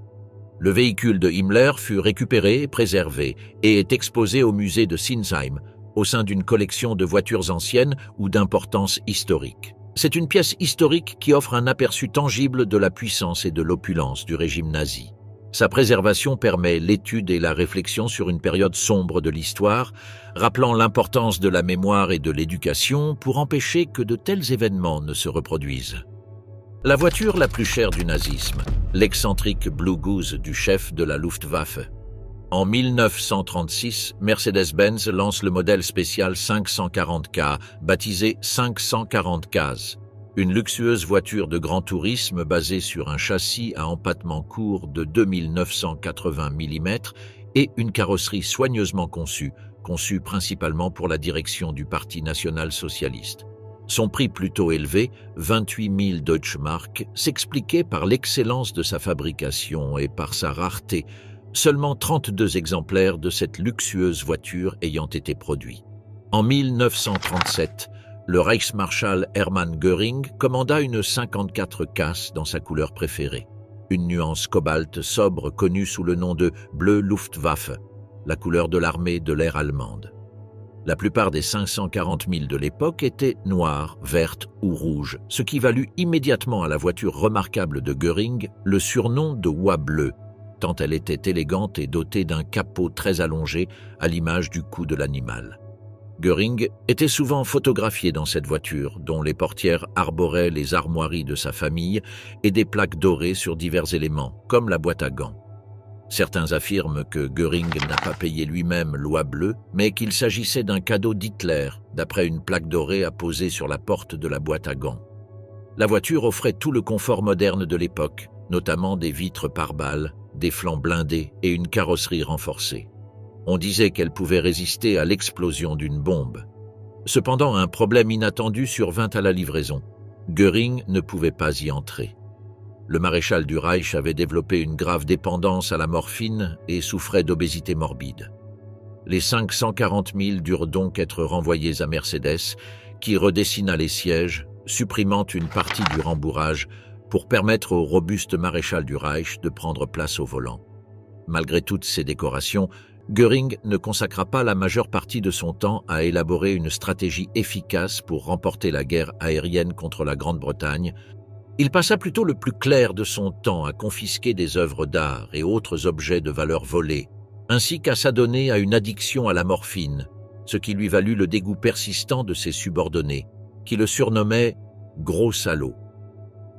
Le véhicule de Himmler fut récupéré et préservé et est exposé au musée de Sinsheim, au sein d'une collection de voitures anciennes ou d'importance historique. C'est une pièce historique qui offre un aperçu tangible de la puissance et de l'opulence du régime nazi. Sa préservation permet l'étude et la réflexion sur une période sombre de l'histoire, rappelant l'importance de la mémoire et de l'éducation pour empêcher que de tels événements ne se reproduisent. La voiture la plus chère du nazisme, l'excentrique Blue Goose du chef de la Luftwaffe. En 1936, Mercedes-Benz lance le modèle spécial 540K, baptisé 540Ks, une luxueuse voiture de grand tourisme basée sur un châssis à empattement court de 2980 mm et une carrosserie soigneusement conçue principalement pour la direction du Parti national-socialiste. Son prix plutôt élevé, 28 000 Deutschmark, s'expliquait par l'excellence de sa fabrication et par sa rareté, seulement 32 exemplaires de cette luxueuse voiture ayant été produits. En 1937, le Reichsmarschall Hermann Göring commanda une 54 Ks dans sa couleur préférée, une nuance cobalt sobre connue sous le nom de bleu Luftwaffe, la couleur de l'armée de l'air allemande. La plupart des 540 000 de l'époque étaient noires, vertes ou rouges, ce qui valut immédiatement à la voiture remarquable de Göring le surnom de Oie bleue, tant elle était élégante et dotée d'un capot très allongé à l'image du cou de l'animal. Göring était souvent photographié dans cette voiture, dont les portières arboraient les armoiries de sa famille et des plaques dorées sur divers éléments, comme la boîte à gants. Certains affirment que Göring n'a pas payé lui-même l'Oie bleue, mais qu'il s'agissait d'un cadeau d'Hitler, d'après une plaque dorée apposée sur la porte de la boîte à gants. La voiture offrait tout le confort moderne de l'époque, notamment des vitres pare-balles, des flancs blindés et une carrosserie renforcée. On disait qu'elle pouvait résister à l'explosion d'une bombe. Cependant, un problème inattendu survint à la livraison. Göring ne pouvait pas y entrer. Le maréchal du Reich avait développé une grave dépendance à la morphine et souffrait d'obésité morbide. Les 540 000 durent donc être renvoyés à Mercedes, qui redessina les sièges, supprimant une partie du rembourrage pour permettre au robuste maréchal du Reich de prendre place au volant. Malgré toutes ces décorations, Göring ne consacra pas la majeure partie de son temps à élaborer une stratégie efficace pour remporter la guerre aérienne contre la Grande-Bretagne. Il passa plutôt le plus clair de son temps à confisquer des œuvres d'art et autres objets de valeur volés, ainsi qu'à s'adonner à une addiction à la morphine, ce qui lui valut le dégoût persistant de ses subordonnés, qui le surnommaient « gros salaud ».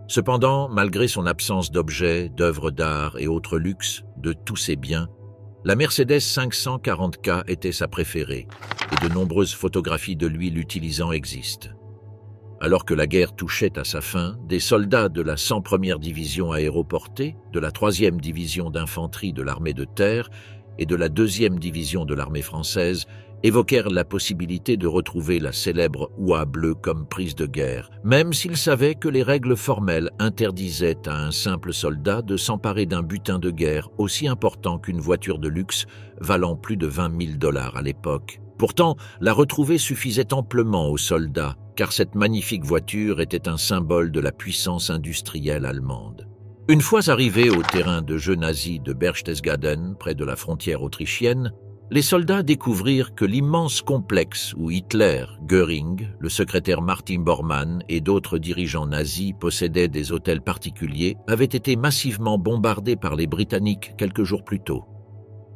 Cependant, malgré son absence d'objets, d'œuvres d'art et autres luxes, de tous ses biens, La Mercedes 540K était sa préférée, et de nombreuses photographies de lui l'utilisant existent. Alors que la guerre touchait à sa fin, des soldats de la 101e division aéroportée, de la 3e division d'infanterie de l'armée de terre et de la 2e division de l'armée française évoquèrent la possibilité de retrouver la célèbre oie bleue comme prise de guerre, même s'ils savaient que les règles formelles interdisaient à un simple soldat de s'emparer d'un butin de guerre aussi important qu'une voiture de luxe valant plus de 20 000 $ à l'époque. Pourtant, la retrouver suffisait amplement aux soldats, car cette magnifique voiture était un symbole de la puissance industrielle allemande. Une fois arrivés au terrain de jeu nazi de Berchtesgaden, près de la frontière autrichienne, les soldats découvrirent que l'immense complexe où Hitler, Göring, le secrétaire Martin Bormann et d'autres dirigeants nazis possédaient des hôtels particuliers avait été massivement bombardé par les Britanniques quelques jours plus tôt.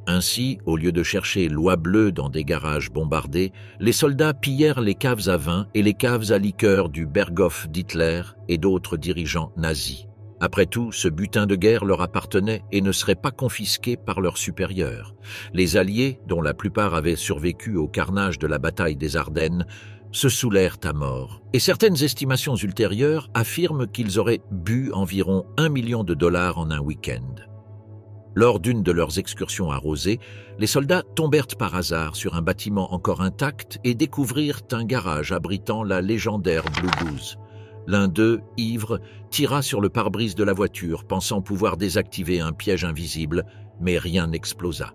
Ainsi, au lieu de chercher l'oie bleue dans des garages bombardés, les soldats pillèrent les caves à vin et les caves à liqueurs du Berghof d'Hitler et d'autres dirigeants nazis. Après tout, ce butin de guerre leur appartenait et ne serait pas confisqué par leurs supérieurs. Les Alliés, dont la plupart avaient survécu au carnage de la bataille des Ardennes, se saoulèrent à mort, et certaines estimations ultérieures affirment qu'ils auraient bu environ 1 million de dollars en un week-end. Lors d'une de leurs excursions arrosées, les soldats tombèrent par hasard sur un bâtiment encore intact et découvrirent un garage abritant la légendaire Blue Goose. L'un d'eux, ivre, tira sur le pare-brise de la voiture, pensant pouvoir désactiver un piège invisible, mais rien n'explosa.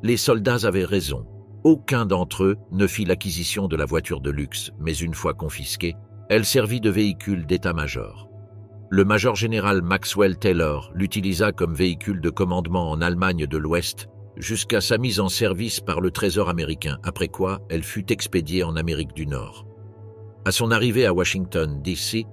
Les soldats avaient raison. Aucun d'entre eux ne fit l'acquisition de la voiture de luxe, mais une fois confisquée, elle servit de véhicule d'état-major. Le major-général Maxwell Taylor l'utilisa comme véhicule de commandement en Allemagne de l'Ouest jusqu'à sa mise en service par le Trésor américain, après quoi elle fut expédiée en Amérique du Nord. À son arrivée à Washington, D.C.,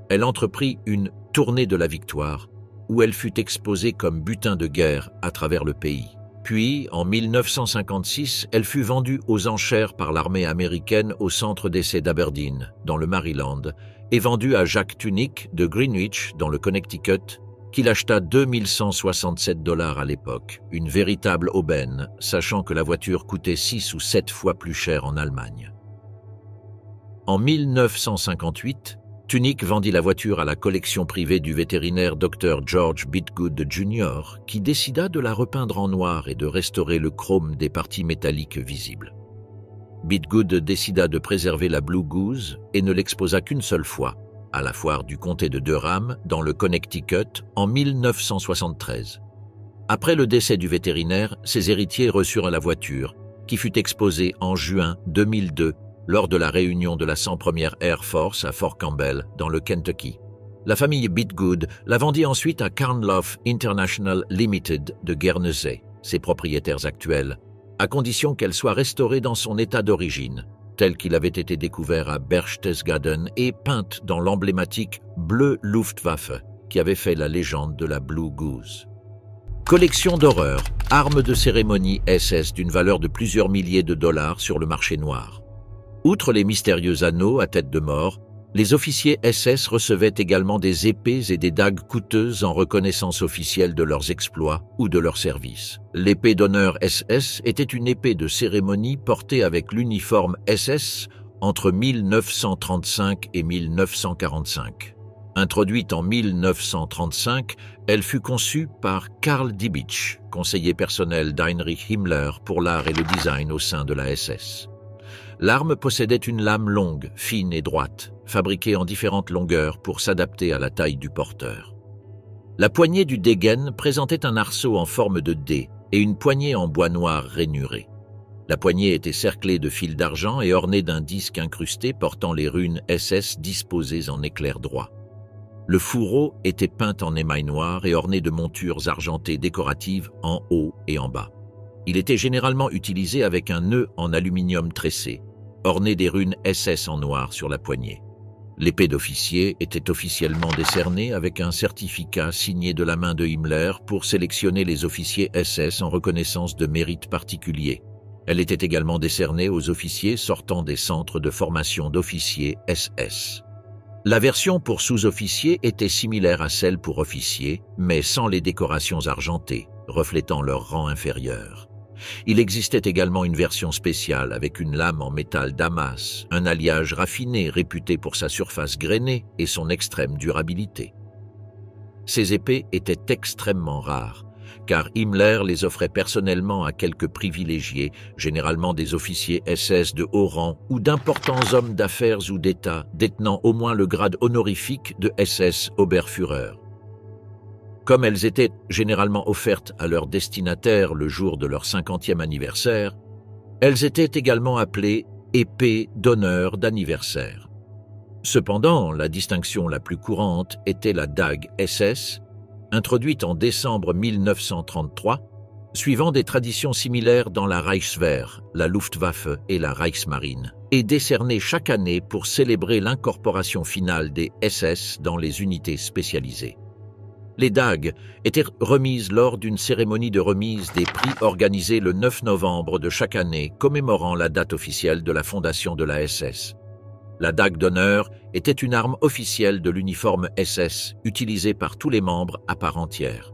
elle entreprit une « tournée de la victoire » où elle fut exposée comme butin de guerre à travers le pays. Puis, en 1956, elle fut vendue aux enchères par l'armée américaine au centre d'essai d'Aberdeen, dans le Maryland, et vendue à Jacques Tunick de Greenwich, dans le Connecticut, qui l'acheta 2 167 $ à l'époque, une véritable aubaine, sachant que la voiture coûtait 6 ou 7 fois plus cher en Allemagne. En 1958, Tunick vendit la voiture à la collection privée du vétérinaire Dr. George Bitgood Jr., qui décida de la repeindre en noir et de restaurer le chrome des parties métalliques visibles. Bitgood décida de préserver la Blue Goose et ne l'exposa qu'une seule fois, à la foire du comté de Durham, dans le Connecticut, en 1973. Après le décès du vétérinaire, ses héritiers reçurent la voiture, qui fut exposée en juin 2002 lors de la réunion de la 101e Air Force à Fort Campbell, dans le Kentucky. La famille Bitgood la vendit ensuite à Carnlough International Limited de Guernesey, ses propriétaires actuels, à condition qu'elle soit restaurée dans son état d'origine, tel qu'il avait été découvert à Berchtesgaden et peinte dans l'emblématique bleu Luftwaffe, qui avait fait la légende de la Blue Goose. Collection d'horreur, armes de cérémonie SS d'une valeur de plusieurs milliers de dollars sur le marché noir. Outre les mystérieux anneaux à tête de mort, les officiers SS recevaient également des épées et des dagues coûteuses en reconnaissance officielle de leurs exploits ou de leurs services. L'épée d'honneur SS était une épée de cérémonie portée avec l'uniforme SS entre 1935 et 1945. Introduite en 1935, elle fut conçue par Karl Diebitsch, conseiller personnel d'Heinrich Himmler pour l'art et le design au sein de la SS. L'arme possédait une lame longue, fine et droite, fabriquée en différentes longueurs pour s'adapter à la taille du porteur. La poignée du Degen présentait un arceau en forme de D et une poignée en bois noir rainuré. La poignée était cerclée de fils d'argent et ornée d'un disque incrusté portant les runes SS disposées en éclair droit. Le fourreau était peint en émail noir et orné de montures argentées décoratives en haut et en bas. Il était généralement utilisé avec un nœud en aluminium tressé, orné des runes SS en noir sur la poignée. L'épée d'officier était officiellement décernée avec un certificat signé de la main de Himmler pour sélectionner les officiers SS en reconnaissance de mérites particuliers. Elle était également décernée aux officiers sortant des centres de formation d'officiers SS. La version pour sous-officiers était similaire à celle pour officiers, mais sans les décorations argentées, reflétant leur rang inférieur. Il existait également une version spéciale avec une lame en métal damas, un alliage raffiné réputé pour sa surface grainée et son extrême durabilité. Ces épées étaient extrêmement rares, car Himmler les offrait personnellement à quelques privilégiés, généralement des officiers SS de haut rang ou d'importants hommes d'affaires ou d'État détenant au moins le grade honorifique de SS Oberführer. Comme elles étaient généralement offertes à leurs destinataires le jour de leur 50e anniversaire, elles étaient également appelées épées d'honneur d'anniversaire. Cependant, la distinction la plus courante était la dague SS, introduite en décembre 1933, suivant des traditions similaires dans la Reichswehr, la Luftwaffe et la Reichsmarine, et décernée chaque année pour célébrer l'incorporation finale des SS dans les unités spécialisées. Les dagues étaient remises lors d'une cérémonie de remise des prix organisée le 9 novembre de chaque année, commémorant la date officielle de la fondation de la SS. La dague d'honneur était une arme officielle de l'uniforme SS, utilisée par tous les membres à part entière.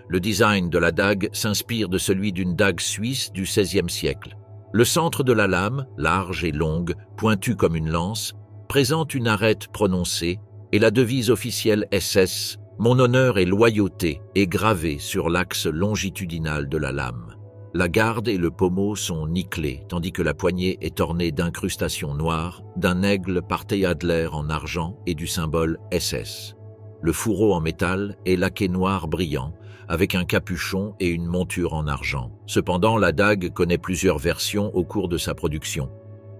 Le design de la dague s'inspire de celui d'une dague suisse du XVIe siècle. Le centre de la lame, large et longue, pointue comme une lance, présente une arête prononcée et la devise officielle SS « Mon honneur et loyauté » est gravée sur l'axe longitudinal de la lame. La garde et le pommeau sont nickelés, tandis que la poignée est ornée d'incrustations noires, d'un aigle Partey-Adler en argent et du symbole SS. Le fourreau en métal est laqué noir brillant, avec un capuchon et une monture en argent. Cependant, la dague connaît plusieurs versions au cours de sa production.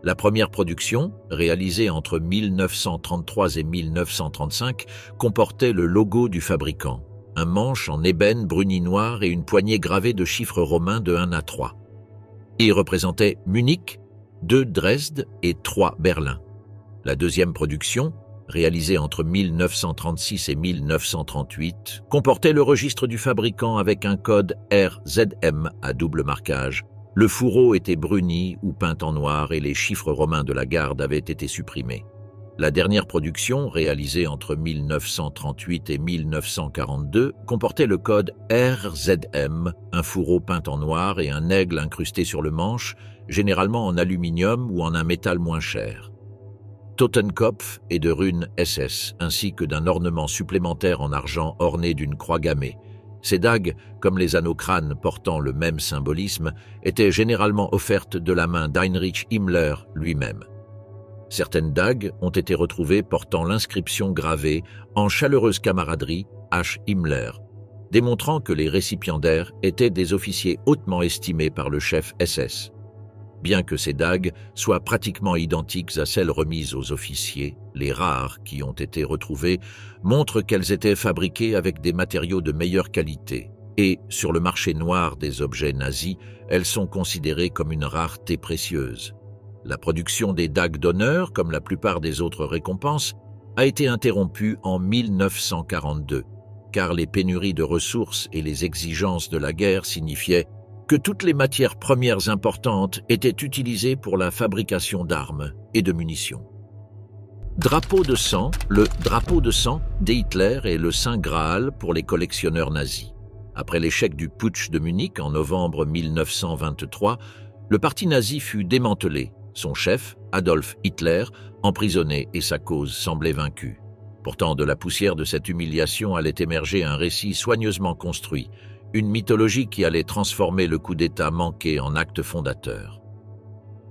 La première production, réalisée entre 1933 et 1935, comportait le logo du fabricant, un manche en ébène bruni noir et une poignée gravée de chiffres romains de 1 à 3. Il représentait Munich, 2 Dresde et 3 Berlin. La deuxième production, réalisée entre 1936 et 1938, comportait le registre du fabricant avec un code RZM à double marquage. Le fourreau était bruni ou peint en noir et les chiffres romains de la garde avaient été supprimés. La dernière production, réalisée entre 1938 et 1942, comportait le code RZM, un fourreau peint en noir et un aigle incrusté sur le manche, généralement en aluminium ou en un métal moins cher. Totenkopf est de runes SS, ainsi que d'un ornement supplémentaire en argent orné d'une croix gammée. Ces dagues, comme les anneaux crânes portant le même symbolisme, étaient généralement offertes de la main d'Heinrich Himmler lui-même. Certaines dagues ont été retrouvées portant l'inscription gravée « En chaleureuse camaraderie, H. Himmler », démontrant que les récipiendaires étaient des officiers hautement estimés par le chef SS. Bien que ces dagues soient pratiquement identiques à celles remises aux officiers, les rares qui ont été retrouvées montrent qu'elles étaient fabriquées avec des matériaux de meilleure qualité et, sur le marché noir des objets nazis, elles sont considérées comme une rareté précieuse. La production des dagues d'honneur, comme la plupart des autres récompenses, a été interrompue en 1942, car les pénuries de ressources et les exigences de la guerre signifiaient que toutes les matières premières importantes étaient utilisées pour la fabrication d'armes et de munitions. Drapeau de sang, le drapeau de sang d'Hitler est le Saint Graal pour les collectionneurs nazis. Après l'échec du putsch de Munich en novembre 1923, le parti nazi fut démantelé, son chef, Adolf Hitler, emprisonné et sa cause semblait vaincue. Pourtant, de la poussière de cette humiliation allait émerger un récit soigneusement construit, une mythologie qui allait transformer le coup d'État manqué en acte fondateur.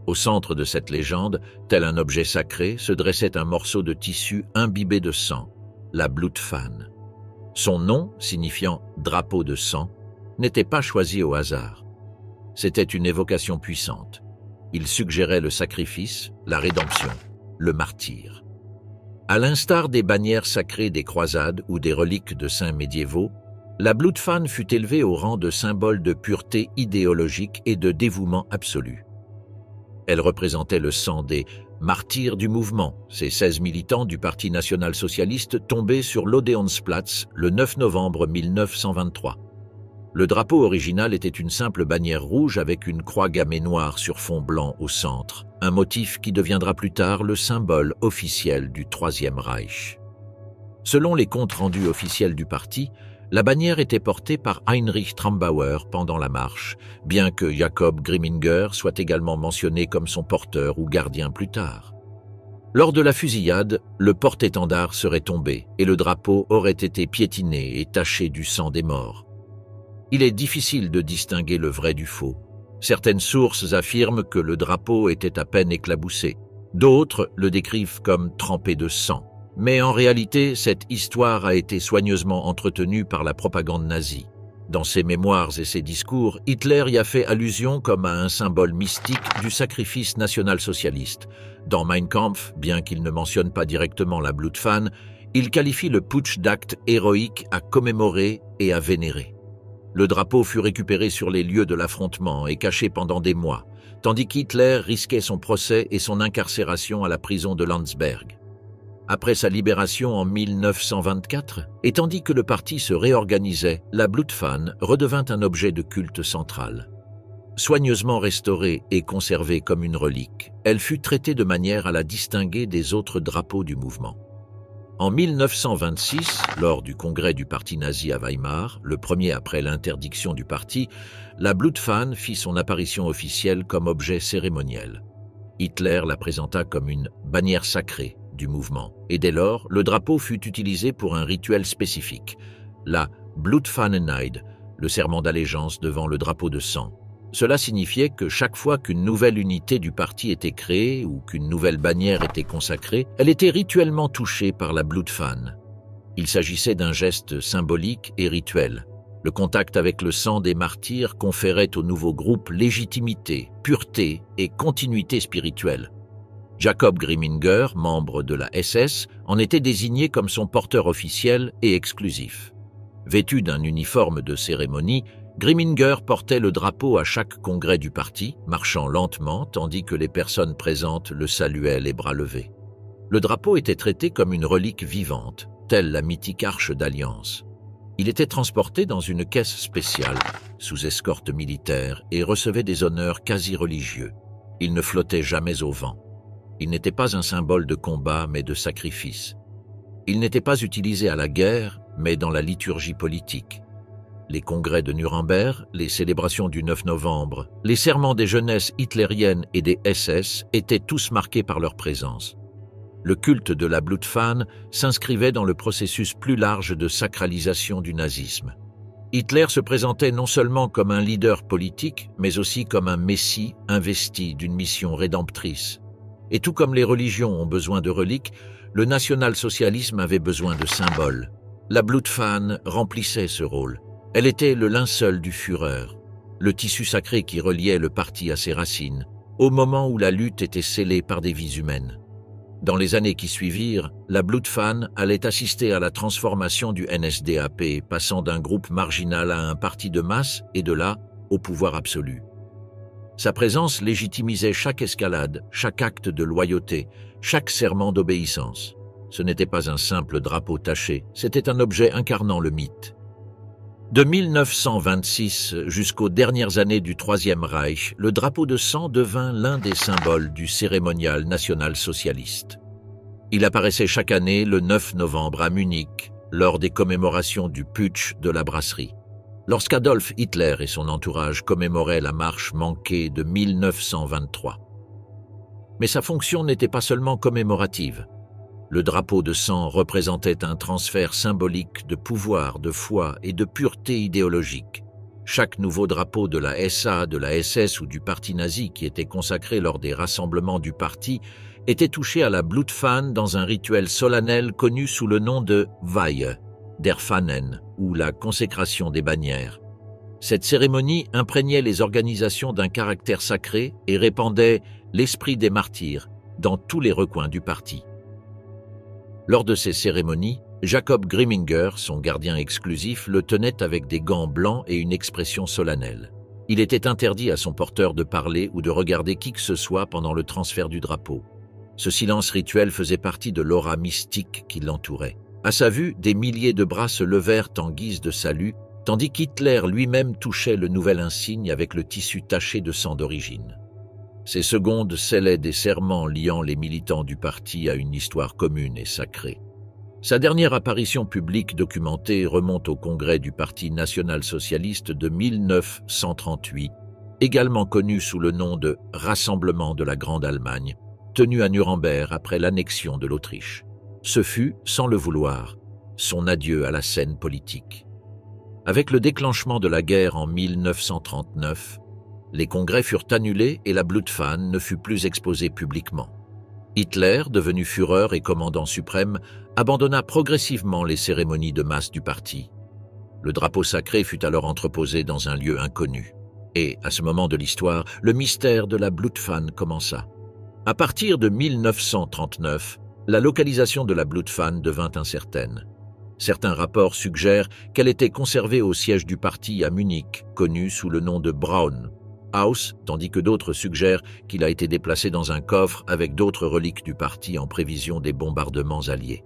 Au centre de cette légende, tel un objet sacré, se dressait un morceau de tissu imbibé de sang, la Blutfahne. Son nom, signifiant « drapeau de sang », n'était pas choisi au hasard. C'était une évocation puissante. Il suggérait le sacrifice, la rédemption, le martyre. À l'instar des bannières sacrées des croisades ou des reliques de saints médiévaux, la Blutfahne fut élevée au rang de symbole de pureté idéologique et de dévouement absolu. Elle représentait le sang des martyrs du mouvement, ces 16 militants du Parti national-socialiste tombés sur l'Odeonsplatz le 9 novembre 1923. Le drapeau original était une simple bannière rouge avec une croix gammée noire sur fond blanc au centre, un motif qui deviendra plus tard le symbole officiel du Troisième Reich. Selon les comptes rendus officiels du parti, La bannière était portée par Heinrich Trambauer pendant la marche, bien que Jacob Grimminger soit également mentionné comme son porteur ou gardien plus tard. Lors de la fusillade, le porte-étendard serait tombé et le drapeau aurait été piétiné et taché du sang des morts. Il est difficile de distinguer le vrai du faux. Certaines sources affirment que le drapeau était à peine éclaboussé. D'autres le décrivent comme trempé de sang. Mais en réalité, cette histoire a été soigneusement entretenue par la propagande nazie. Dans ses mémoires et ses discours, Hitler y a fait allusion comme à un symbole mystique du sacrifice national-socialiste. Dans Mein Kampf, bien qu'il ne mentionne pas directement la Blutfahne, il qualifie le putsch d'acte héroïque à commémorer et à vénérer. Le drapeau fut récupéré sur les lieux de l'affrontement et caché pendant des mois, tandis qu'Hitler risquait son procès et son incarcération à la prison de Landsberg. Après sa libération en 1924, et tandis que le parti se réorganisait, la Blutfahne redevint un objet de culte central. Soigneusement restaurée et conservée comme une relique, elle fut traitée de manière à la distinguer des autres drapeaux du mouvement. En 1926, lors du congrès du parti nazi à Weimar, le premier après l'interdiction du parti, la Blutfahne fit son apparition officielle comme objet cérémoniel. Hitler la présenta comme une bannière sacrée du mouvement, et dès lors, le drapeau fut utilisé pour un rituel spécifique, la Blutfahneneid, le serment d'allégeance devant le drapeau de sang. Cela signifiait que chaque fois qu'une nouvelle unité du parti était créée ou qu'une nouvelle bannière était consacrée, elle était rituellement touchée par la Blutfahne. Il s'agissait d'un geste symbolique et rituel. Le contact avec le sang des martyrs conférait au nouveau groupe légitimité, pureté et continuité spirituelle. Jacob Grimminger, membre de la SS, en était désigné comme son porteur officiel et exclusif. Vêtu d'un uniforme de cérémonie, Grimminger portait le drapeau à chaque congrès du parti, marchant lentement tandis que les personnes présentes le saluaient les bras levés. Le drapeau était traité comme une relique vivante, telle la mythique arche d'alliance. Il était transporté dans une caisse spéciale, sous escorte militaire, et recevait des honneurs quasi religieux. Il ne flottait jamais au vent. Il n'était pas un symbole de combat, mais de sacrifice. Il n'était pas utilisé à la guerre, mais dans la liturgie politique. Les congrès de Nuremberg, les célébrations du 9 novembre, les serments des jeunesses hitlériennes et des SS étaient tous marqués par leur présence. Le culte de la Blutfahne s'inscrivait dans le processus plus large de sacralisation du nazisme. Hitler se présentait non seulement comme un leader politique, mais aussi comme un messie investi d'une mission rédemptrice. Et tout comme les religions ont besoin de reliques, le national-socialisme avait besoin de symboles. La Blutfahne remplissait ce rôle. Elle était le linceul du Führer, le tissu sacré qui reliait le parti à ses racines, au moment où la lutte était scellée par des vies humaines. Dans les années qui suivirent, la Blutfahne allait assister à la transformation du NSDAP, passant d'un groupe marginal à un parti de masse et de là, au pouvoir absolu. Sa présence légitimisait chaque escalade, chaque acte de loyauté, chaque serment d'obéissance. Ce n'était pas un simple drapeau taché, c'était un objet incarnant le mythe. De 1926 jusqu'aux dernières années du Troisième Reich, le drapeau de sang devint l'un des symboles du cérémonial national-socialiste. Il apparaissait chaque année le 9 novembre à Munich, lors des commémorations du putsch de la brasserie. Lorsqu'Adolf Hitler et son entourage commémoraient la marche manquée de 1923. Mais sa fonction n'était pas seulement commémorative. Le drapeau de sang représentait un transfert symbolique de pouvoir, de foi et de pureté idéologique. Chaque nouveau drapeau de la SA, de la SS ou du parti nazi qui était consacré lors des rassemblements du parti était touché à la Blutfahne dans un rituel solennel connu sous le nom de Weihe, der Fahnen, ou la consécration des bannières. Cette cérémonie imprégnait les organisations d'un caractère sacré et répandait l'esprit des martyrs dans tous les recoins du parti. Lors de ces cérémonies, Jacob Grimminger, son gardien exclusif, le tenait avec des gants blancs et une expression solennelle. Il était interdit à son porteur de parler ou de regarder qui que ce soit pendant le transfert du drapeau. Ce silence rituel faisait partie de l'aura mystique qui l'entourait. À sa vue, des milliers de bras se levèrent en guise de salut, tandis qu'Hitler lui-même touchait le nouvel insigne avec le tissu taché de sang d'origine. Ces secondes scellaient des serments liant les militants du parti à une histoire commune et sacrée. Sa dernière apparition publique documentée remonte au Congrès du Parti national-socialiste de 1938, également connu sous le nom de Rassemblement de la Grande Allemagne, tenu à Nuremberg après l'annexion de l'Autriche. Ce fut, sans le vouloir, son adieu à la scène politique. Avec le déclenchement de la guerre en 1939, les congrès furent annulés et la Blutfahne ne fut plus exposée publiquement. Hitler, devenu Führer et commandant suprême, abandonna progressivement les cérémonies de masse du parti. Le drapeau sacré fut alors entreposé dans un lieu inconnu. Et, à ce moment de l'histoire, le mystère de la Blutfahne commença. À partir de 1939, la localisation de la Blutfahne devint incertaine. Certains rapports suggèrent qu'elle était conservée au siège du parti à Munich, connu sous le nom de Braun House, tandis que d'autres suggèrent qu'il a été déplacé dans un coffre avec d'autres reliques du parti en prévision des bombardements alliés.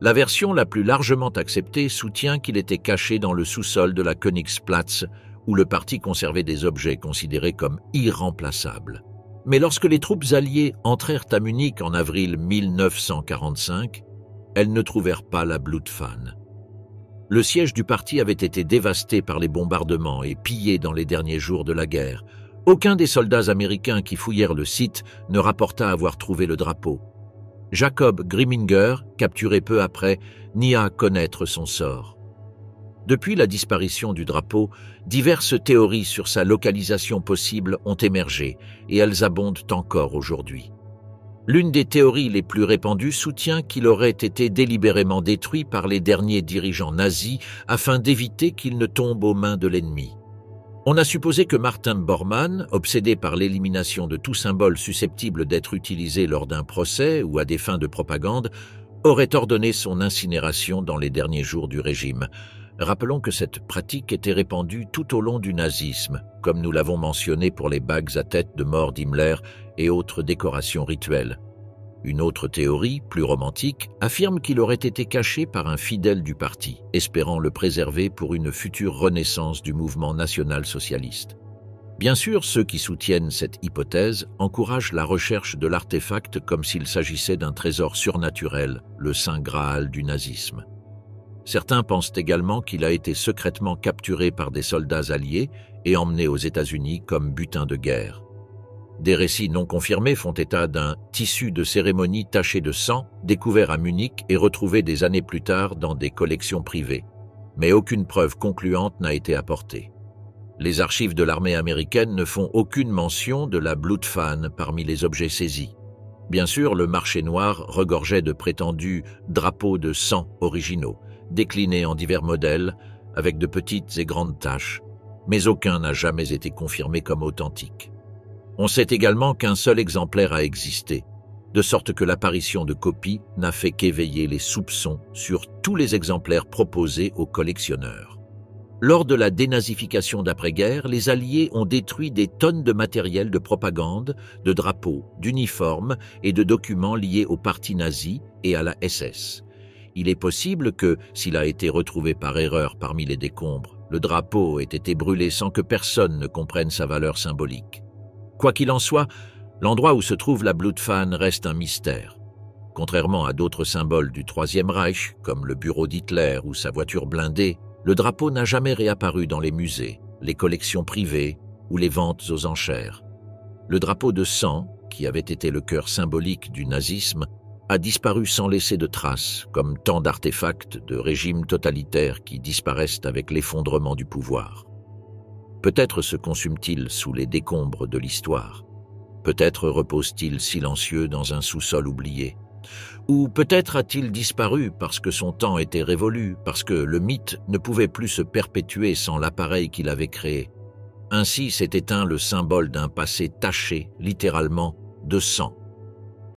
La version la plus largement acceptée soutient qu'il était caché dans le sous-sol de la Königsplatz, où le parti conservait des objets considérés comme irremplaçables. Mais lorsque les troupes alliées entrèrent à Munich en avril 1945, elles ne trouvèrent pas la Blutfahne. Le siège du parti avait été dévasté par les bombardements et pillé dans les derniers jours de la guerre. Aucun des soldats américains qui fouillèrent le site ne rapporta avoir trouvé le drapeau. Jacob Grimminger, capturé peu après, nia connaître son sort. Depuis la disparition du drapeau, diverses théories sur sa localisation possible ont émergé et elles abondent encore aujourd'hui. L'une des théories les plus répandues soutient qu'il aurait été délibérément détruit par les derniers dirigeants nazis afin d'éviter qu'il ne tombe aux mains de l'ennemi. On a supposé que Martin Bormann, obsédé par l'élimination de tout symbole susceptible d'être utilisé lors d'un procès ou à des fins de propagande, aurait ordonné son incinération dans les derniers jours du régime. Rappelons que cette pratique était répandue tout au long du nazisme, comme nous l'avons mentionné pour les bagues à tête de mort d'Himmler et autres décorations rituelles. Une autre théorie, plus romantique, affirme qu'il aurait été caché par un fidèle du parti, espérant le préserver pour une future renaissance du mouvement national-socialiste. Bien sûr, ceux qui soutiennent cette hypothèse encouragent la recherche de l'artefact comme s'il s'agissait d'un trésor surnaturel, le Saint Graal du nazisme. Certains pensent également qu'il a été secrètement capturé par des soldats alliés et emmené aux États-Unis comme butin de guerre. Des récits non confirmés font état d'un tissu de cérémonie taché de sang découvert à Munich et retrouvé des années plus tard dans des collections privées. Mais aucune preuve concluante n'a été apportée. Les archives de l'armée américaine ne font aucune mention de la Blutfahne parmi les objets saisis. Bien sûr, le marché noir regorgeait de prétendus drapeaux de sang originaux, déclinés en divers modèles, avec de petites et grandes taches, mais aucun n'a jamais été confirmé comme authentique. On sait également qu'un seul exemplaire a existé, de sorte que l'apparition de copies n'a fait qu'éveiller les soupçons sur tous les exemplaires proposés aux collectionneurs. Lors de la dénazification d'après-guerre, les Alliés ont détruit des tonnes de matériel de propagande, de drapeaux, d'uniformes et de documents liés au parti nazi et à la SS. Il est possible que, s'il a été retrouvé par erreur parmi les décombres, le drapeau ait été brûlé sans que personne ne comprenne sa valeur symbolique. Quoi qu'il en soit, l'endroit où se trouve la Blutfahne reste un mystère. Contrairement à d'autres symboles du Troisième Reich, comme le bureau d'Hitler ou sa voiture blindée, le drapeau n'a jamais réapparu dans les musées, les collections privées ou les ventes aux enchères. Le drapeau de sang, qui avait été le cœur symbolique du nazisme, a disparu sans laisser de traces, comme tant d'artefacts de régimes totalitaires qui disparaissent avec l'effondrement du pouvoir. Peut-être se consume-t-il sous les décombres de l'histoire. Peut-être repose-t-il silencieux dans un sous-sol oublié. Ou peut-être a-t-il disparu parce que son temps était révolu, parce que le mythe ne pouvait plus se perpétuer sans l'appareil qu'il avait créé. Ainsi s'est éteint le symbole d'un passé taché, littéralement, de sang.